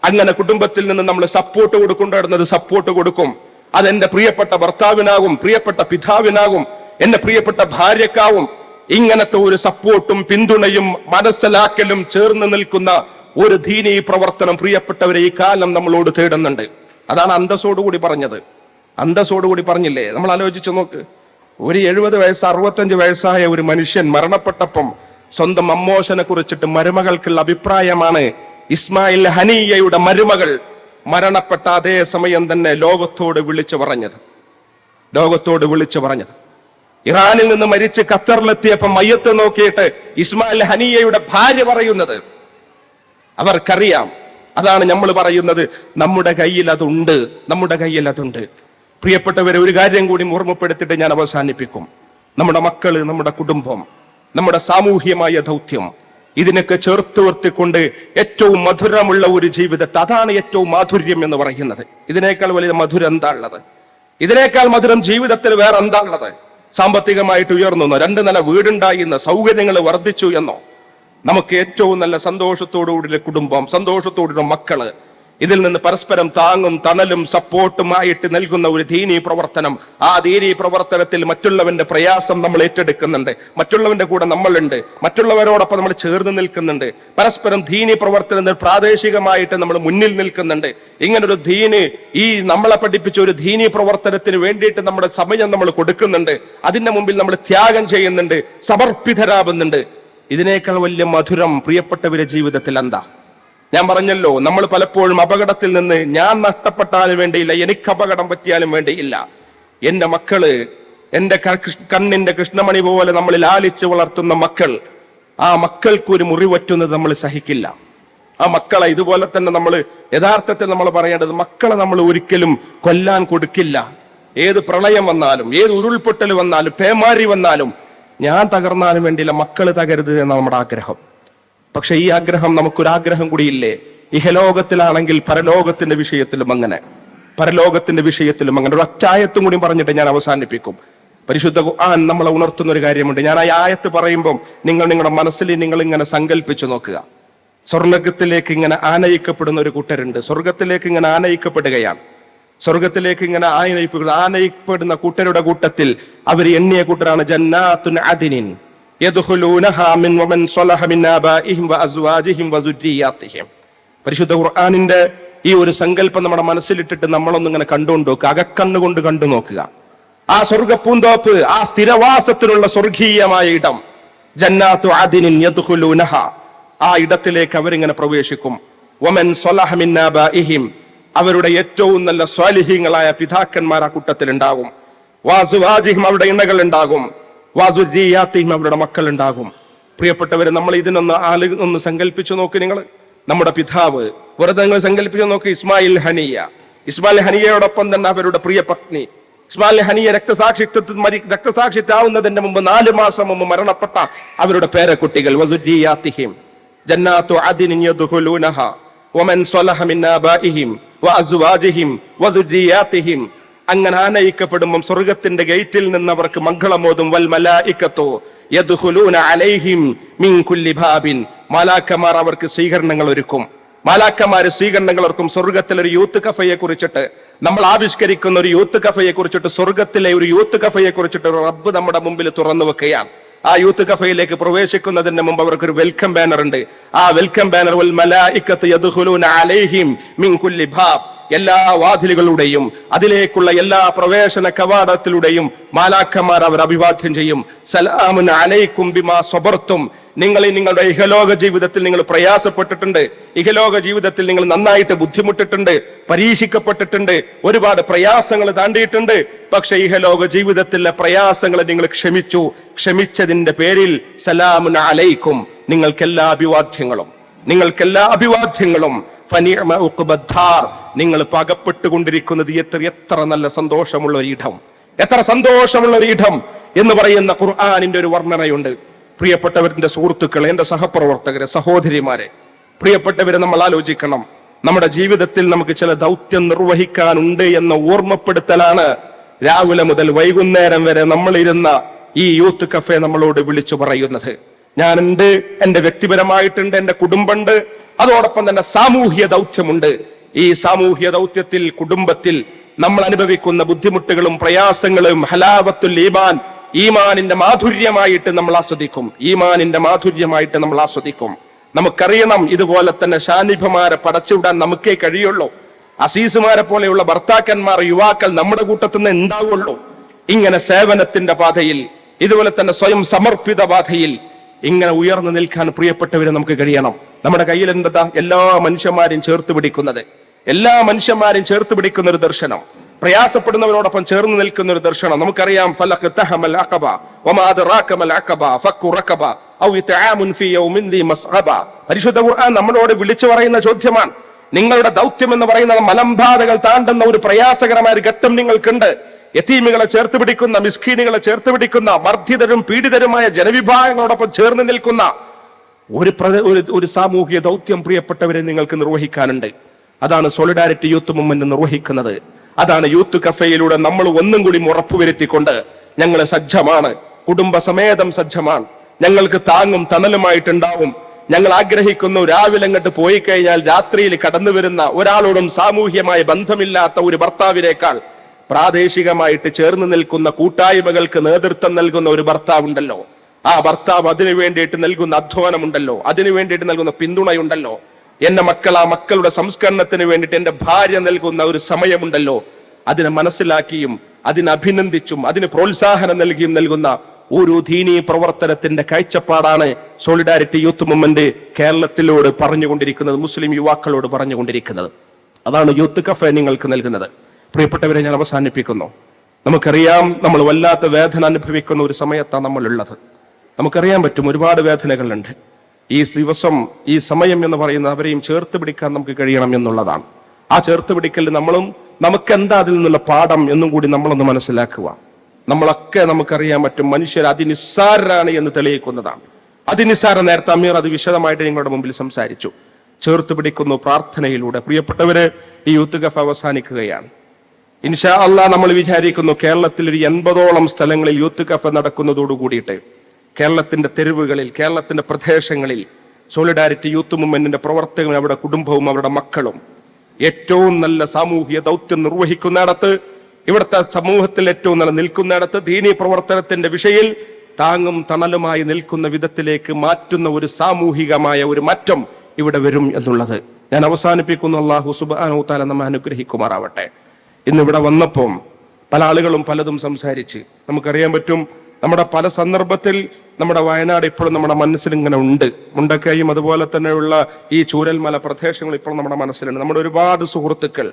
അങ്ങനെ കുടുംബത്തിൽ നിന്ന് നമ്മൾ സപ്പോർട്ട് കൊടുക്കേണ്ടത് സപ്പോർട്ട് കൊടുക്കും. അതെന്റെ പ്രിയപ്പെട്ട ഭർത്താവിനാകും, പ്രിയപ്പെട്ട പിതാവിനാകും, എന്റെ പ്രിയപ്പെട്ട ഭാര്യക്കാവും. ഇങ്ങനത്തെ ഒരു സപ്പോർട്ടും പിന്തുണയും മനസ്സിലാക്കലും ചേർന്ന് നിൽക്കുന്ന ഒരു ദീനീ പ്രവർത്തനം, പ്രിയപ്പെട്ടവരെ, ഈ കാലം നമ്മളോട് തേടുന്നുണ്ട്. അതാണ് അന്തസ്സോടുകൂടി പറഞ്ഞില്ലേ. നമ്മൾ ആലോചിച്ചു നോക്ക്, ഒരു 70 വയസ്സ് 65 വയസ്സായ ഒരു മനുഷ്യൻ മരണപ്പെട്ടപ്പം സ്വന്തം അമ്മോശനെ കുറിച്ചിട്ട് മരുമകൾക്കുള്ള അഭിപ്രായമാണ്, ഇസ്മായിൽ ഹനിയയുടെ മരുമകൾ മരണപ്പെട്ട അതേ സമയം തന്നെ ലോകത്തോട് വിളിച്ചു പറഞ്ഞത്. ഇറാനിൽ നിന്ന് മരിച്ച് ഖത്തറിലെത്തിയപ്പോൾ മയ്യത്ത് നോക്കിയിട്ട് ഇസ്മായിൽ ഹനിയയുടെ ഭാര്യ പറയുന്നത്, അവർക്കറിയാം. അതാണ് നമ്മൾ പറയുന്നത്, നമ്മുടെ കയ്യിൽ അതുണ്ട്. പ്രിയപ്പെട്ടവരെ, ഒരു കാര്യം കൂടി ഓർമ്മപ്പെടുത്തിയിട്ട് ഞാൻ അവസാനിപ്പിക്കും. നമ്മുടെ മക്കള്, നമ്മുടെ കുടുംബം, നമ്മുടെ സാമൂഹ്യമായ ദൗത്യം, ഇതിനൊക്കെ ചേർത്ത് നിർത്തിക്കൊണ്ട് ഏറ്റവും മധുരമുള്ള ഒരു ജീവിതത്തെ, അതാണ് ഏറ്റവും മാധുര്യം എന്ന് പറയുന്നത്. ഇതിനേക്കാൾ വലിയ മധുരം എന്താ ഉള്ളത്? ഇതിനേക്കാൾ മധുരം ജീവിതത്തിൽ വേറെ എന്താ ഉള്ളത്? സാമ്പത്തികമായിട്ട് ഉയർന്നു, 2 നില വീടുണ്ടായി എന്നോ, സൗകര്യങ്ങൾ വർദ്ധിച്ചു എന്നോ? നമുക്ക് ഏറ്റവും നല്ല സന്തോഷത്തോടുകൂടിയ കുടുംബം, സന്തോഷത്തോടുകൂടിയ മക്കള്, ഇതിൽ നിന്ന് പരസ്പരം താങ്ങും തണലും സപ്പോർട്ടുമായിട്ട് നൽകുന്ന ഒരു ദീനീ പ്രവർത്തനം. ആ ദീനീ പ്രവർത്തനത്തിൽ മറ്റുള്ളവന്റെ പ്രയാസം നമ്മൾ ഏറ്റെടുക്കുന്നുണ്ട്, മറ്റുള്ളവന്റെ കൂടെ നമ്മളുണ്ട്, മറ്റുള്ളവരോടൊപ്പം നമ്മൾ ചേർന്ന് നിൽക്കുന്നുണ്ട്. പരസ്പരം ദീനീ പ്രവർത്തനത്തിൽ പ്രാദേശികമായിട്ട് നമ്മൾ മുന്നിൽ നിൽക്കുന്നുണ്ട്. ഇങ്ങനൊരു ദീന്, ഈ നമ്മളെ പഠിപ്പിച്ച ഒരു ദീനീ പ്രവർത്തനത്തിന് വേണ്ടിയിട്ട് നമ്മുടെ സമയം നമ്മൾ കൊടുക്കുന്നുണ്ട്. അതിന്റെ മുമ്പിൽ നമ്മൾ ത്യാഗം ചെയ്യുന്നുണ്ട്, സമർപ്പിതരാകുന്നുണ്ട്. ഇതിനേക്കാൾ വലിയ മധുരം പ്രിയപ്പെട്ടവരുടെ ജീവിതത്തിൽ എന്താ? ഞാൻ പറഞ്ഞല്ലോ, നമ്മൾ പലപ്പോഴും അപകടത്തിൽ നിന്ന്, ഞാൻ നഷ്ടപ്പെട്ടാലും വേണ്ടിയില്ല, എനിക്ക് അപകടം പറ്റിയാലും വേണ്ടിയില്ല, എന്റെ മക്കള്, എന്റെ കണ്ണിന്റെ കൃഷ്ണമണി പോലെ നമ്മൾ ലാലിച്ച് വളർത്തുന്ന മക്കൾ, ആ മക്കൾക്ക് ഒരു മുറിവറ്റുന്നത് നമ്മൾ സഹിക്കില്ല. ആ മക്കളെ ഇതുപോലെ തന്നെ നമ്മൾ യഥാർത്ഥത്തിൽ നമ്മൾ പറയേണ്ടത്, മക്കളെ നമ്മൾ ഒരിക്കലും കൊല്ലാൻ കൊടുക്കില്ല. ഏത് പ്രളയം വന്നാലും, ഏത് ഉരുൾപൊട്ടൽ വന്നാലും, പേമാരി വന്നാലും, ഞാൻ തകർന്നാലും വേണ്ടിയില്ല, മക്കള് തകരുത് എന്ന നമ്മുടെ ആഗ്രഹം. പക്ഷെ ഈ ആഗ്രഹം നമുക്കൊരാഗ്രഹം കൂടിയില്ലേ? ഇഹലോകത്തിലാണെങ്കിൽ പരലോകത്തിന്റെ വിഷയത്തിലും അങ്ങനെ. പരലോകത്തിന്റെ വിഷയത്തിലും അങ്ങനെ ഒരു ഒറ്റായത്തും കൂടി പറഞ്ഞിട്ട് ഞാൻ അവസാനിപ്പിക്കും. പരിശുദ്ധ ഖുർആൻ നമ്മളെ ഉണർത്തുന്ന ഒരു കാര്യമുണ്ട്. ഞാൻ ആ ആയത്ത് പറയുമ്പോൾ നിങ്ങളുടെ മനസ്സിൽ നിങ്ങൾ ഇങ്ങനെ സങ്കല്പിച്ചു നോക്കുക. സ്വർഗത്തിലേക്ക് ഇങ്ങനെ ആനയിക്കപ്പെടുന്ന ഒരു കൂട്ടരുണ്ട്. സ്വർഗത്തിലേക്ക് ഇങ്ങനെ ആനയിക്കപ്പെടുകയാണ്. സ്വർഗത്തിലേക്ക് ഇങ്ങനെ ആനയിക്കപ്പെടുന്ന കൂട്ടരുടെ കൂട്ടത്തിൽ അവർ എണ്ണിയ കൂട്ടരാണ് ജന്നാത്തുൻ അദ്നിൻ യദ്ഖുലൂനഹാ മിൻ വമൻ സ്വലഹ മിൻ ആബാഇഹിം വഅസ്വാജിഹിം വസുരിയാതിഹിം. പരിശുദ്ധ ഖുർആനിന്റെ ഈ ഒരു സങ്കല്പം നമ്മുടെ മനസ്സിലിട്ടിട്ട് നമ്മളൊന്നും ഇങ്ങനെ കണ്ടുകൊണ്ട് നോക്കുക, അകക്കണ്ണുകൊണ്ട് കണ്ടു നോക്കുക. ആ സ്വർഗപ്പൂന്തോപ്പ്, ആ സ്ഥിരവാസത്തിനുള്ള സ്വർഗീയമായ ഇടം, ജന്നാത്തു അദ്നിൻ യദ്ഖുലൂനഹാ, ആ ഇടത്തിലേക്ക് അവരിങ്ങനെ പ്രവേശിക്കും. വമൻ സ്വലഹ മിൻ ആബാഇഹിം, അവരുടെ ഏറ്റവും നല്ല സ്വാലിഹീങ്ങളായ പിതാക്കന്മാർ ആ കൂട്ടത്തിൽ ഉണ്ടാകും. വഅസ്വാജിഹിം, അവരുടെ ഇണകൾ ഉണ്ടാകും. വസുരിയാതിഹിം, അവരുടെ മക്കൾ ഉണ്ടാകും. പ്രിയപ്പെട്ടവരെ, നമ്മൾ ഇതിനൊന്ന് സങ്കല്പിച്ചു നോക്ക്. നിങ്ങൾ നമ്മുടെ പിതാവ് വെറുതെ നിങ്ങൾ സങ്കല്പിച്ചു നോക്ക്. ഇസ്മായിൽ ഹനിയയോടൊപ്പം തന്നെ അവരുടെ പ്രിയ പത്നി ഇസ്മായിൽ ഹനിയ രക്തസാക്ഷിത്വമാവുന്നതിന്റെ മുമ്പ് 4 മാസം മുമ്പ് മരണപ്പെട്ട അവരുടെ പേരക്കുട്ടികൾ. വസുരിയാതിഹിം ജന്നാത്തു അദ്നിൻ യദ്ഖുലൂനഹാ വമൻ സ്വലഹ മിൻ ആബാഇഹിം വഅസ്വാജിഹിം വസുരിയാതിഹിം. അങ്ങനെ ആനയിക്കപ്പെടുമ്പോൾ സ്വർഗത്തിന്റെ ഗേറ്റിൽ നിന്ന് അവർക്ക് മംഗളമോതും. വൽ മലായികത്തു യദ്ഖുലൂന അലൈഹിം മിൻ കുല്ലി ബാബിൻ, മാലാക്കമാർ അവർക്ക് സ്വീകരണങ്ങൾ ഒരുക്കും. സ്വീകരണങ്ങൾ ഒരുക്കും. സ്വർഗത്തിലെ ഒരു യൂത്ത് കഫയെ കുറിച്ചിട്ട് നമ്മൾ ആവിഷ്കരിക്കുന്ന ഒരു യൂത്ത് കഫയെ കുറിച്ചിട്ട്, സ്വർഗത്തിലെ ഒരു യൂത്ത് കഫയെ കുറിച്ചിട്ട് റബ്ബ് നമ്മുടെ മുമ്പിൽ തുറന്നു വെക്കുകയാണ്. ആ യൂത്ത് കഫയിലേക്ക് പ്രവേശിക്കുന്നതിന് മുമ്പ് അവർക്ക് ഒരു വെൽക്കം ബാനർ ഉണ്ട്. ആ വെൽക്കം ബാനർ വൽ മലായികത്തു യദ്ഖുലൂന അലൈഹിം മിൻ കുല്ലി ബാബ്, എല്ലാ വാതിലുകളുടെയും അതിലേക്കുള്ള എല്ലാ പ്രവേശന കവാടത്തിലൂടെയും മാലാഖമാർ അവർ അഭിവാദ്യം ചെയ്യും. സലാമുൻ അലൈക്കും ബിമാ സബർത്തും, നിങ്ങളുടെ ഇഹലോക ജീവിതത്തിൽ നിങ്ങൾ പ്രയാസപ്പെട്ടിട്ടുണ്ട്, ഇഹലോക ജീവിതത്തിൽ നിങ്ങൾ നന്നായിട്ട് ബുദ്ധിമുട്ടിട്ടുണ്ട്, പരീക്ഷിക്കപ്പെട്ടിട്ടുണ്ട്, ഒരുപാട് പ്രയാസങ്ങൾ താണ്ടിയിട്ടുണ്ട്. പക്ഷെ ഇഹലോക ജീവിതത്തിലെ പ്രയാസങ്ങളെ നിങ്ങൾ ക്ഷമിച്ചതിന്റെ പേരിൽ സലാമുൻ അലൈക്കും, നിങ്ങൾക്കെല്ലാ അഭിവാദ്യങ്ങളും ഫനിഅമ ഉഖ്ബദ്ദാർ, നിങ്ങൾ പകപ്പെട്ടുകൊണ്ടിരിക്കുന്നത് എത്ര നല്ല സന്തോഷമുള്ള ഒരു ഇടം എന്ന് പറയുന്ന ഖുർആനിന്റെ ഒരു വർണ്ണനയുണ്ട്. പ്രിയപ്പെട്ടവരുടെ സുഹൃത്തുക്കളെ, എന്റെ സഹപ്രവർത്തകരെ, സഹോദരിമാരെ, പ്രിയപ്പെട്ടവരെ, നമ്മൾ ആലോചിക്കണം. നമ്മുടെ ജീവിതത്തിൽ നമുക്ക് ചില ദൗത്യം നിർവഹിക്കാനുണ്ട് എന്ന ഓർമ്മപ്പെടുത്തലാണ് രാവിലെ മുതൽ വൈകുന്നേരം വരെ നമ്മളിരുന്ന ഈ യൂത്ത് കഫേ നമ്മളോട് വിളിച്ചു പറയുന്നത്. ഞാനുണ്ട്, എന്റെ വ്യക്തിപരമായിട്ടുണ്ട്, എന്റെ കുടുംബമുണ്ട്, അതോടൊപ്പം തന്നെ സാമൂഹ്യ ദൗത്യമുണ്ട്. ഈ സാമൂഹ്യ ദൗത്യത്തിൽ, കുടുംബത്തിൽ നമ്മൾ അനുഭവിക്കുന്ന ബുദ്ധിമുട്ടുകളും പ്രയാസങ്ങളും ഹലാവത്തുൽ ഈമാനിന്റെ മാധുര്യമായിട്ട് നമ്മൾ ആസ്വദിക്കും. നമുക്കറിയണം, ഇതുപോലെ തന്നെ ഷാനിഭമാരെ പടച്ചുവിടാൻ നമുക്കേ കഴിയുള്ളൂ. അസീസുമാരെ പോലെയുള്ള ഭർത്താക്കന്മാർ, യുവാക്കൾ നമ്മുടെ കൂട്ടത്തിൽ നിന്ന് ഉണ്ടാവുള്ളൂ. ഇങ്ങനെ സേവനത്തിന്റെ പാതയിൽ, ഇതുപോലെ തന്നെ സ്വയം സമർപ്പിത പാതയിൽ ഇങ്ങനെ ഉയർന്നു നിൽക്കാൻ പ്രിയപ്പെട്ടവരെ നമുക്ക് കഴിയണം. നമ്മുടെ കയ്യിൽ എന്താ? എല്ലാ മനുഷ്യന്മാരെയും ചേർത്ത് പിടിക്കുന്ന ഒരു ദർശനം, പ്രയാസപ്പെടുന്നവരോടൊപ്പം ചേർന്ന് നിൽക്കുന്ന ഒരു ദർശനം. നമുക്കറിയാം, ഫലഖ്തഹമൽ അഖബ വമാ അദ്റാകമൽ അഖബ ഫക്കു റഖബ ഔ ഇത്ആമുൻ ഫീ യൗമിൻ ദി മസ്അബ. പരിശുദ്ധ ഖുർആൻ നമ്മളോട് വിളിച്ചു പറയുന്ന ചോദ്യമാണ്. നിങ്ങളുടെ ദൗത്യം എന്ന് പറയുന്നത് മലമ്പാതകൾ താണ്ടുന്ന ഒരു പ്രയാസകരമായ ഒരു ഘട്ടം നിങ്ങൾക്കുണ്ട്. യതീമുകളെ ചേർത്ത് പിടിക്കുന്ന, മിസ്കീനുകളെ ചേർത്ത് പിടിക്കുന്ന, മർദ്ദിതരും പീഡിതരുമായ ജനവിഭാഗങ്ങളോടൊപ്പം ചേർന്ന് നിൽക്കുന്ന ഒരു സാമൂഹിക ദൗത്യം പ്രിയപ്പെട്ടവരെ നിങ്ങൾക്ക് നിർവഹിക്കാനുണ്ട്. അതാണ് സോളിഡാരിറ്റി യൂത്ത് മൂവ്മെന്റ് നിർവഹിക്കുന്നത്. അതാണ് യൂത്ത് കഫേയിലൂടെ നമ്മൾ ഒന്നും കൂടി ഉറപ്പുവരുത്തിക്കൊണ്ട് ഞങ്ങൾ സജ്ജമാണ്, കുടുംബസമേതം സജ്ജമാണ്, ഞങ്ങൾക്ക് താങ്ങും തണലുമായിട്ടുണ്ടാവും. ഞങ്ങൾ ആഗ്രഹിക്കുന്നു, രാവിലെ അങ്ങോട്ട് പോയി കഴിഞ്ഞാൽ രാത്രിയിൽ കടന്നു വരുന്ന ഒരാളോടും സാമൂഹ്യമായ ബന്ധമില്ലാത്ത ഒരു ഭർത്താവിനേക്കാൾ പ്രാദേശികമായിട്ട് ചേർന്ന് നിൽക്കുന്ന കൂട്ടായ്മകൾക്ക് നേതൃത്വം നൽകുന്ന ഒരു ഭർത്താവുണ്ടല്ലോ, ആ ഭർത്താവ് അതിനു വേണ്ടിയിട്ട് നൽകുന്ന അധ്വാനമുണ്ടല്ലോ, അതിനു വേണ്ടിയിട്ട് നൽകുന്ന പിന്തുണയുണ്ടല്ലോ, എന്റെ മക്കൾ, ആ മക്കളുടെ സംസ്കരണത്തിന് വേണ്ടിയിട്ട് എന്റെ ഭാര്യ നൽകുന്ന ഒരു സമയമുണ്ടല്ലോ, അതിനെ മനസ്സിലാക്കിയും അതിനെ അഭിനന്ദിച്ചും അതിന് പ്രോത്സാഹനം നൽകിയും നൽകുന്ന ഒരു ദീനീ പ്രവർത്തനത്തിന്റെ കാഴ്ചപ്പാടാണ് സോളിഡാരിറ്റി യൂത്ത് മൂവ്മെന്റ് കേരളത്തിലോട് പറഞ്ഞുകൊണ്ടിരിക്കുന്നത്, മുസ്ലിം യുവാക്കളോട് പറഞ്ഞുകൊണ്ടിരിക്കുന്നത്. അതാണ് യൂത്ത് കഫേ നിങ്ങൾക്ക് നൽകുന്നത്. പ്രിയപ്പെട്ടവരെ, ഞാൻ അവസാനിപ്പിക്കുന്നു. നമുക്കറിയാം, നമ്മൾ വല്ലാത്ത വേദന അനുഭവിക്കുന്ന ഒരു സമയത്താണ് നമ്മളുള്ളത്. നമുക്കറിയാൻ പറ്റും, ഒരുപാട് വേദനകളുണ്ട്. ഈ ദിവസം, ഈ സമയം എന്ന് പറയുന്നത് അവരെയും ചേർത്ത് പിടിക്കാൻ നമുക്ക് കഴിയണം എന്നുള്ളതാണ്. ആ ചേർത്ത് പിടിക്കൽ നമുക്കെന്താ അതിൽ നിന്നുള്ള പാഠം എന്നും കൂടി നമ്മളൊന്ന് മനസ്സിലാക്കുക. നമ്മളൊക്കെ നമുക്കറിയാൻ പറ്റും, മനുഷ്യർ അതിനിസ്സാരരാണ് എന്ന് തെളിയിക്കുന്നതാണ്. അതിനിസ്സാര, നേരത്തെ അമീർ അത് വിശദമായിട്ട് നിങ്ങളുടെ മുമ്പിൽ സംസാരിച്ചു. ചേർത്ത് പിടിക്കുന്നു പ്രാർത്ഥനയിലൂടെ. പ്രിയപ്പെട്ടവര്, ഈ യൂത്ത് കഫ അവസാനിക്കുകയാണ്. ഇൻഷാ അള്ളാ നമ്മൾ വിചാരിക്കുന്നു കേരളത്തിൽ ഒരു 80ഓളം സ്ഥലങ്ങളിൽ യൂത്ത് കഫ നടക്കുന്നതോടു കൂടിയിട്ട് കേരളത്തിന്റെ തെരുവുകളിൽ, കേരളത്തിന്റെ പ്രദേശങ്ങളിൽ സോളിഡാരിറ്റി യൂത്ത് മൂവ്മെന്റിന്റെ പ്രവർത്തകരും അവരുടെ കുടുംബവും അവരുടെ മക്കളും ഏറ്റവും നല്ല സാമൂഹിക ദൗത്യം നിർവഹിക്കുന്നിടത്ത്, ഇവിടുത്തെ സമൂഹത്തിൽ ഏറ്റവും നല്ല നിൽക്കുന്നിടത്ത് ദീനീ പ്രവർത്തനത്തിന്റെ വിഷയിൽ താങ്ങും തണലുമായി നിൽക്കുന്ന വിധത്തിലേക്ക് മാറ്റുന്ന ഒരു സാമൂഹികമായ ഒരു മാറ്റം ഇവിടെ വരും എന്നുള്ളത് ഞാൻ അവസാനിപ്പിക്കുന്നു. അല്ലാഹു സുബ്ഹാനഹു തആല നമ്മെ അനുഗ്രഹിക്കുമാറാവട്ടെ. ഇന്നിവിടെ വന്നപ്പോൾ പല ആളുകളും പലതും സംസാരിച്ച് നമുക്കറിയാൻ പറ്റും. നമ്മുടെ പല സന്ദർഭത്തിൽ നമ്മുടെ വയനാട് ഇപ്പോഴും നമ്മുടെ മനസ്സിൽ ഇങ്ങനെ ഉണ്ട്. മുണ്ടക്കയും അതുപോലെ തന്നെയുള്ള ഈ ചൂരൽമല പ്രദേശങ്ങൾ ഇപ്പോഴും നമ്മുടെ മനസ്സിലുണ്ട്. നമ്മുടെ ഒരുപാട് സുഹൃത്തുക്കൾ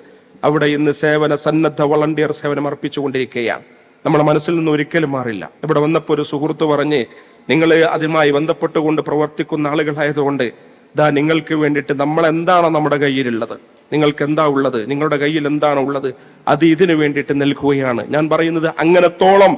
അവിടെ ഇന്ന് സേവന സന്നദ്ധ വളണ്ടിയർ സേവനം അർപ്പിച്ചുകൊണ്ടിരിക്കുകയാണ്. നമ്മുടെ മനസ്സിൽ നിന്ന് ഒരിക്കലും മാറില്ല. ഇവിടെ വന്നപ്പോൾ ഒരു സുഹൃത്ത് പറഞ്ഞ്, നിങ്ങൾ അതുമായി ബന്ധപ്പെട്ടുകൊണ്ട് പ്രവർത്തിക്കുന്ന ആളുകളായതുകൊണ്ട് നിങ്ങൾക്ക് വേണ്ടിയിട്ട് നമ്മൾ എന്താണോ നമ്മുടെ കയ്യിലുള്ളത്, നിങ്ങൾക്ക് എന്താ ഉള്ളത്, നിങ്ങളുടെ കയ്യിൽ എന്താണോ ഉള്ളത്, അത് ഇതിനു വേണ്ടിയിട്ട് നൽകുകയാണ്. ഞാൻ പറയുന്നത് അങ്ങനത്തോളം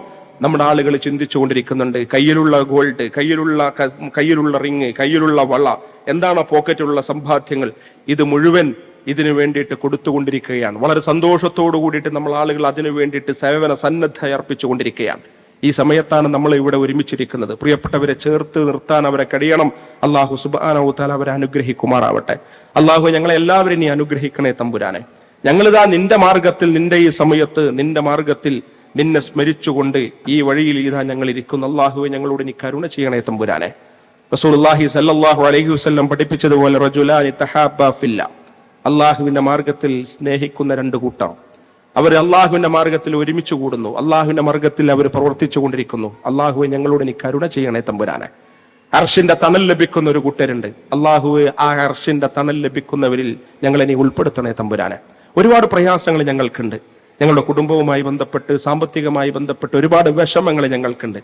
നമ്മുടെ ആളുകൾ ചിന്തിച്ചുകൊണ്ടിരിക്കുന്നുണ്ട്. കയ്യിലുള്ള ഗോൾഡ്, കയ്യിലുള്ള റിങ്, കയ്യിലുള്ള വള, എന്താണോ പോക്കറ്റിലുള്ള സമ്പാദ്യങ്ങൾ, ഇത് മുഴുവൻ ഇതിനു വേണ്ടിയിട്ട് കൊടുത്തുകൊണ്ടിരിക്കുകയാണ്. വളരെ സന്തോഷത്തോടു കൂടിയിട്ട് നമ്മൾ ആളുകൾ അതിനു വേണ്ടിയിട്ട് സേവന സന്നദ്ധ അർപ്പിച്ചുകൊണ്ടിരിക്കുകയാണ്. ഈ സമയത്താണ് നമ്മൾ ഇവിടെ ഒരുമിച്ചിരിക്കുന്നത്. പ്രിയപ്പെട്ടവരെ ചേർത്ത് നിർത്താൻ അവരെ കഴിയണം. അല്ലാഹു സുബ്ഹാനഹു തആല അവരെ അനുഗ്രഹിക്കുമാറാവട്ടെ. അല്ലാഹു ഞങ്ങളെ എല്ലാവരും നീ അനുഗ്രഹിക്കണേ തമ്പുരാനെ. ഞങ്ങളിതാ നിന്റെ മാർഗത്തിൽ, നിന്റെ ഈ സമയത്ത് നിന്റെ മാർഗത്തിൽ നിന്നെ സ്മരിച്ചുകൊണ്ട് ഈ വഴിയിൽ ഇതാ ഞങ്ങൾ ഇരിക്കുന്നു. അല്ലാഹുവേ ഞങ്ങളോട് നീ കരുണ ചെയ്യണേ തമ്പുരാനെ. റസൂലുള്ളാഹി സ്വല്ലല്ലാഹു അലൈഹി വസല്ലം പഠിപ്പിച്ചതുപോലെ റജുലാനി തഹാബ്ബാ ഫില്ലാ, അള്ളാഹുവിന്റെ മാർഗത്തിൽ സ്നേഹിക്കുന്ന രണ്ട് കൂട്ടം, അവർ അള്ളാഹുവിന്റെ മാർഗത്തിൽ ഒരുമിച്ച് കൂടുന്നു, അള്ളാഹുവിന്റെ മാർഗത്തിൽ അവർ പ്രവർത്തിച്ചു കൊണ്ടിരിക്കുന്നു. അള്ളാഹുവെ ഞങ്ങളോട് നീ കരുണ ചെയ്യണേ തമ്പുരാനെ. അർശിന്റെ തണൽ ലഭിക്കുന്ന ഒരു കൂട്ടരുണ്ട്. അള്ളാഹുവെ ആ അർശിന്റെ തണൽ ലഭിക്കുന്നവരിൽ ഞങ്ങളെ നീ ഉൾപ്പെടുത്തണേ തമ്പുരാനെ. ഒരുപാട് പ്രയാസങ്ങൾ ഞങ്ങൾക്കുണ്ട്. ഞങ്ങളുടെ കുടുംബവുമായി ബന്ധപ്പെട്ട്, സാമ്പത്തികമായി ബന്ധപ്പെട്ട് ഒരുപാട് വിഷമങ്ങൾ ഞങ്ങൾക്കുണ്ട്.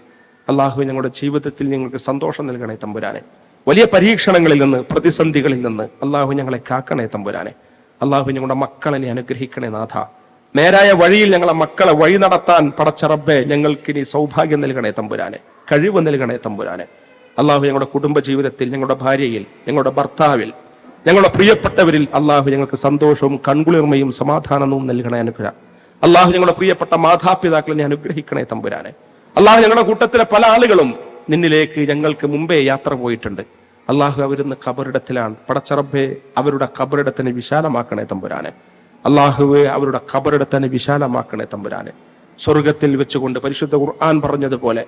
അള്ളാഹു ഞങ്ങളുടെ ജീവിതത്തിൽ ഞങ്ങൾക്ക് സന്തോഷം നൽകണേ തമ്പുരാനെ. വലിയ പരീക്ഷണങ്ങളിൽ നിന്ന്, പ്രതിസന്ധികളിൽ നിന്ന് അള്ളാഹു ഞങ്ങളെ കാക്കണേ തമ്പുരാനെ. അള്ളാഹു ഞങ്ങളുടെ മക്കളെ നീ അനുഗ്രഹിക്കണേ നാഥ. നേരായ വഴിയിൽ ഞങ്ങളെ മക്കളെ വഴി നടത്താൻ പടച്ച റബ്ബേ ഞങ്ങൾക്ക് ഇനി സൗഭാഗ്യം നൽകണേ തമ്പുരാനെ, കഴിവ് നൽകണേ തമ്പുരാനെ. അള്ളാഹു ഞങ്ങളുടെ കുടുംബ ജീവിതത്തിൽ, ഞങ്ങളുടെ ഭാര്യയിൽ, ഞങ്ങളുടെ ഭർത്താവിൽ, ഞങ്ങളുടെ പ്രിയപ്പെട്ടവരിൽ അള്ളാഹു ഞങ്ങൾക്ക് സന്തോഷവും കൺകുളിർമയും സമാധാനവും നൽകണേ അനുഗ്രഹം. അള്ളാഹു ഞങ്ങളുടെ പ്രിയപ്പെട്ട മാതാപിതാക്കളെ അനുഗ്രഹിക്കണേ തമ്പുരാനെ. അള്ളാഹു ഞങ്ങളുടെ കൂട്ടത്തിലെ പല ആളുകളും നിന്നിലേക്ക് ഞങ്ങൾക്ക് മുമ്പേ യാത്ര പോയിട്ടുണ്ട്. അള്ളാഹു അവരിന്ന് ഖബറിടത്തിലാണ്. പടച്ച റബ്ബേ അവരുടെ ഖബറിടത്തിനെ വിശാലമാക്കണേ തമ്പുരാനെ. അള്ളാഹുവെ അവരുടെ ഖബറിടത്തിനെ വിശാലമാക്കണേ തമ്പുരാനെ. സ്വർഗത്തിൽ വെച്ചുകൊണ്ട് പരിശുദ്ധ ഖുർആൻ പറഞ്ഞതുപോലെ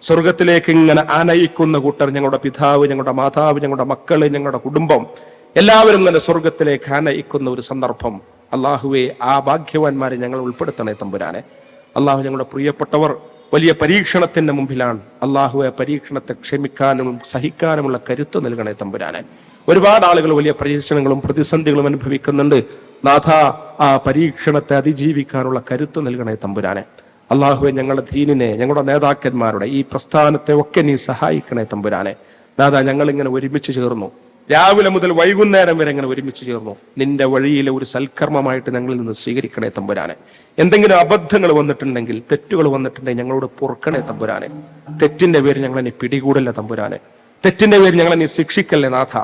സ്വർഗത്തിലേക്ക് ഇങ്ങനെ ആനയിക്കുന്ന കൂട്ടർ ഞങ്ങളുടെ പിതാവ്, ഞങ്ങളുടെ മാതാവ്, ഞങ്ങളുടെ മക്കള്, ഞങ്ങളുടെ കുടുംബം എല്ലാവരും തന്നെ സ്വർഗത്തിലേക്ക് ആനയിക്കുന്ന ഒരു സന്ദർഭം അള്ളാഹുവെ ആ ഭാഗ്യവാന്മാരെ ഞങ്ങൾ ഉൾപ്പെടുത്തണേ തമ്പുരാനെ. അള്ളാഹു ഞങ്ങളുടെ പ്രിയപ്പെട്ടവർ വലിയ പരീക്ഷണത്തിന്റെ മുമ്പിലാണ്. അള്ളാഹുവെ പരീക്ഷണത്തെ ക്ഷമിക്കാനും സഹിക്കാനുമുള്ള കരുത്ത് നൽകണേ തമ്പുരാനെ. ഒരുപാട് ആളുകൾ വലിയ പരീക്ഷണങ്ങളും പ്രതിസന്ധികളും അനുഭവിക്കുന്നുണ്ട്. നാഥ ആ പരീക്ഷണത്തെ അതിജീവിക്കാനുള്ള കരുത്ത് നൽകണേ തമ്പുരാനെ. അള്ളാഹുവെ ഞങ്ങളുടെ ദീനിനെ, ഞങ്ങളുടെ നേതാക്കന്മാരുടെ ഈ പ്രസ്ഥാനത്തെ ഒക്കെ നീ സഹായിക്കണേ തമ്പുരാനെ. നാഥ ഞങ്ങളിങ്ങനെ ഒരുമിച്ച് ചേർന്നു, രാവിലെ മുതൽ വൈകുന്നേരം വരെ ഇങ്ങനെ ഒരുമിച്ച് ചേർന്നു. നിന്റെ വഴിയിലെ ഒരു സൽക്കർമ്മമായിട്ട് ഞങ്ങളിൽ നിന്ന് സ്വീകരിക്കണേ തമ്പുരാനെ. എന്തെങ്കിലും അബദ്ധങ്ങൾ വന്നിട്ടുണ്ടെങ്കിൽ, തെറ്റുകൾ വന്നിട്ടുണ്ടെങ്കിൽ ഞങ്ങളോട് പൊറുക്കണേ തമ്പുരാനെ. തെറ്റിന്റെ പേര് ഞങ്ങളെ നീ പിടികൂടല്ലേ തമ്പുരാനെ. തെറ്റിന്റെ പേര് ഞങ്ങളെ നീ ശിക്ഷിക്കല്ലേ നാഥ.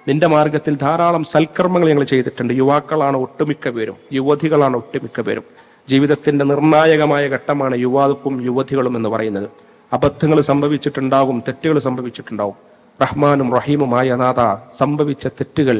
നിന്റെ മാർഗത്തിൽ ധാരാളം സൽക്കർമ്മങ്ങൾ ഞങ്ങൾ ചെയ്തിട്ടുണ്ട്. യുവാക്കളാണ് ഒട്ടുമിക്ക പേരും, യുവതികളാണ് ഒട്ടുമിക്ക പേരും. ജീവിതത്തിന്റെ നിർണായകമായ ഘട്ടമാണ് യുവാക്കും യുവതികളും എന്ന് പറയുന്നത്. അബദ്ധങ്ങൾ സംഭവിച്ചിട്ടുണ്ടാകും, തെറ്റുകൾ സംഭവിച്ചിട്ടുണ്ടാവും. റഹ്മാനും റഹീമുമായ നാഥ, സംഭവിച്ച തെറ്റുകൾ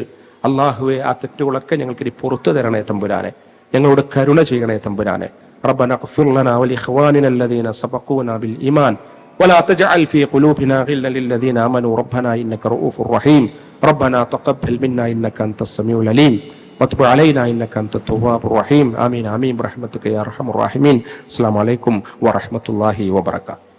അള്ളാഹുവെ ആ തെറ്റുകളൊക്കെ ഞങ്ങൾക്ക് ഇനി പുറത്തു തരണേ തമ്പുരാനെ. ഞങ്ങളോട് കരുണ ചെയ്യണേ തമ്പുരാനെ. റബ്ബനാ ഗ്ഫിർ ലനാ വലിഖ്വാനിനാ അല്ലദീന സബഖൂനാ ബിൽ ഈമാൻ വലാ തജ്അൽ ഫീ ഖുലൂബിനാ ഗില്ലൻ ലില്ലദീന ആമനൂ റബ്ബനാ ഇന്നക റഊഫുർ റഹീം. ربنا تقبل منا إنك أنت السميع العليم وتب علينا إنك أنت التواب الرحيم. آمين آمين برحمتك يا أرحم الراحمين. السلام عليكم ورحمة الله وبركاته.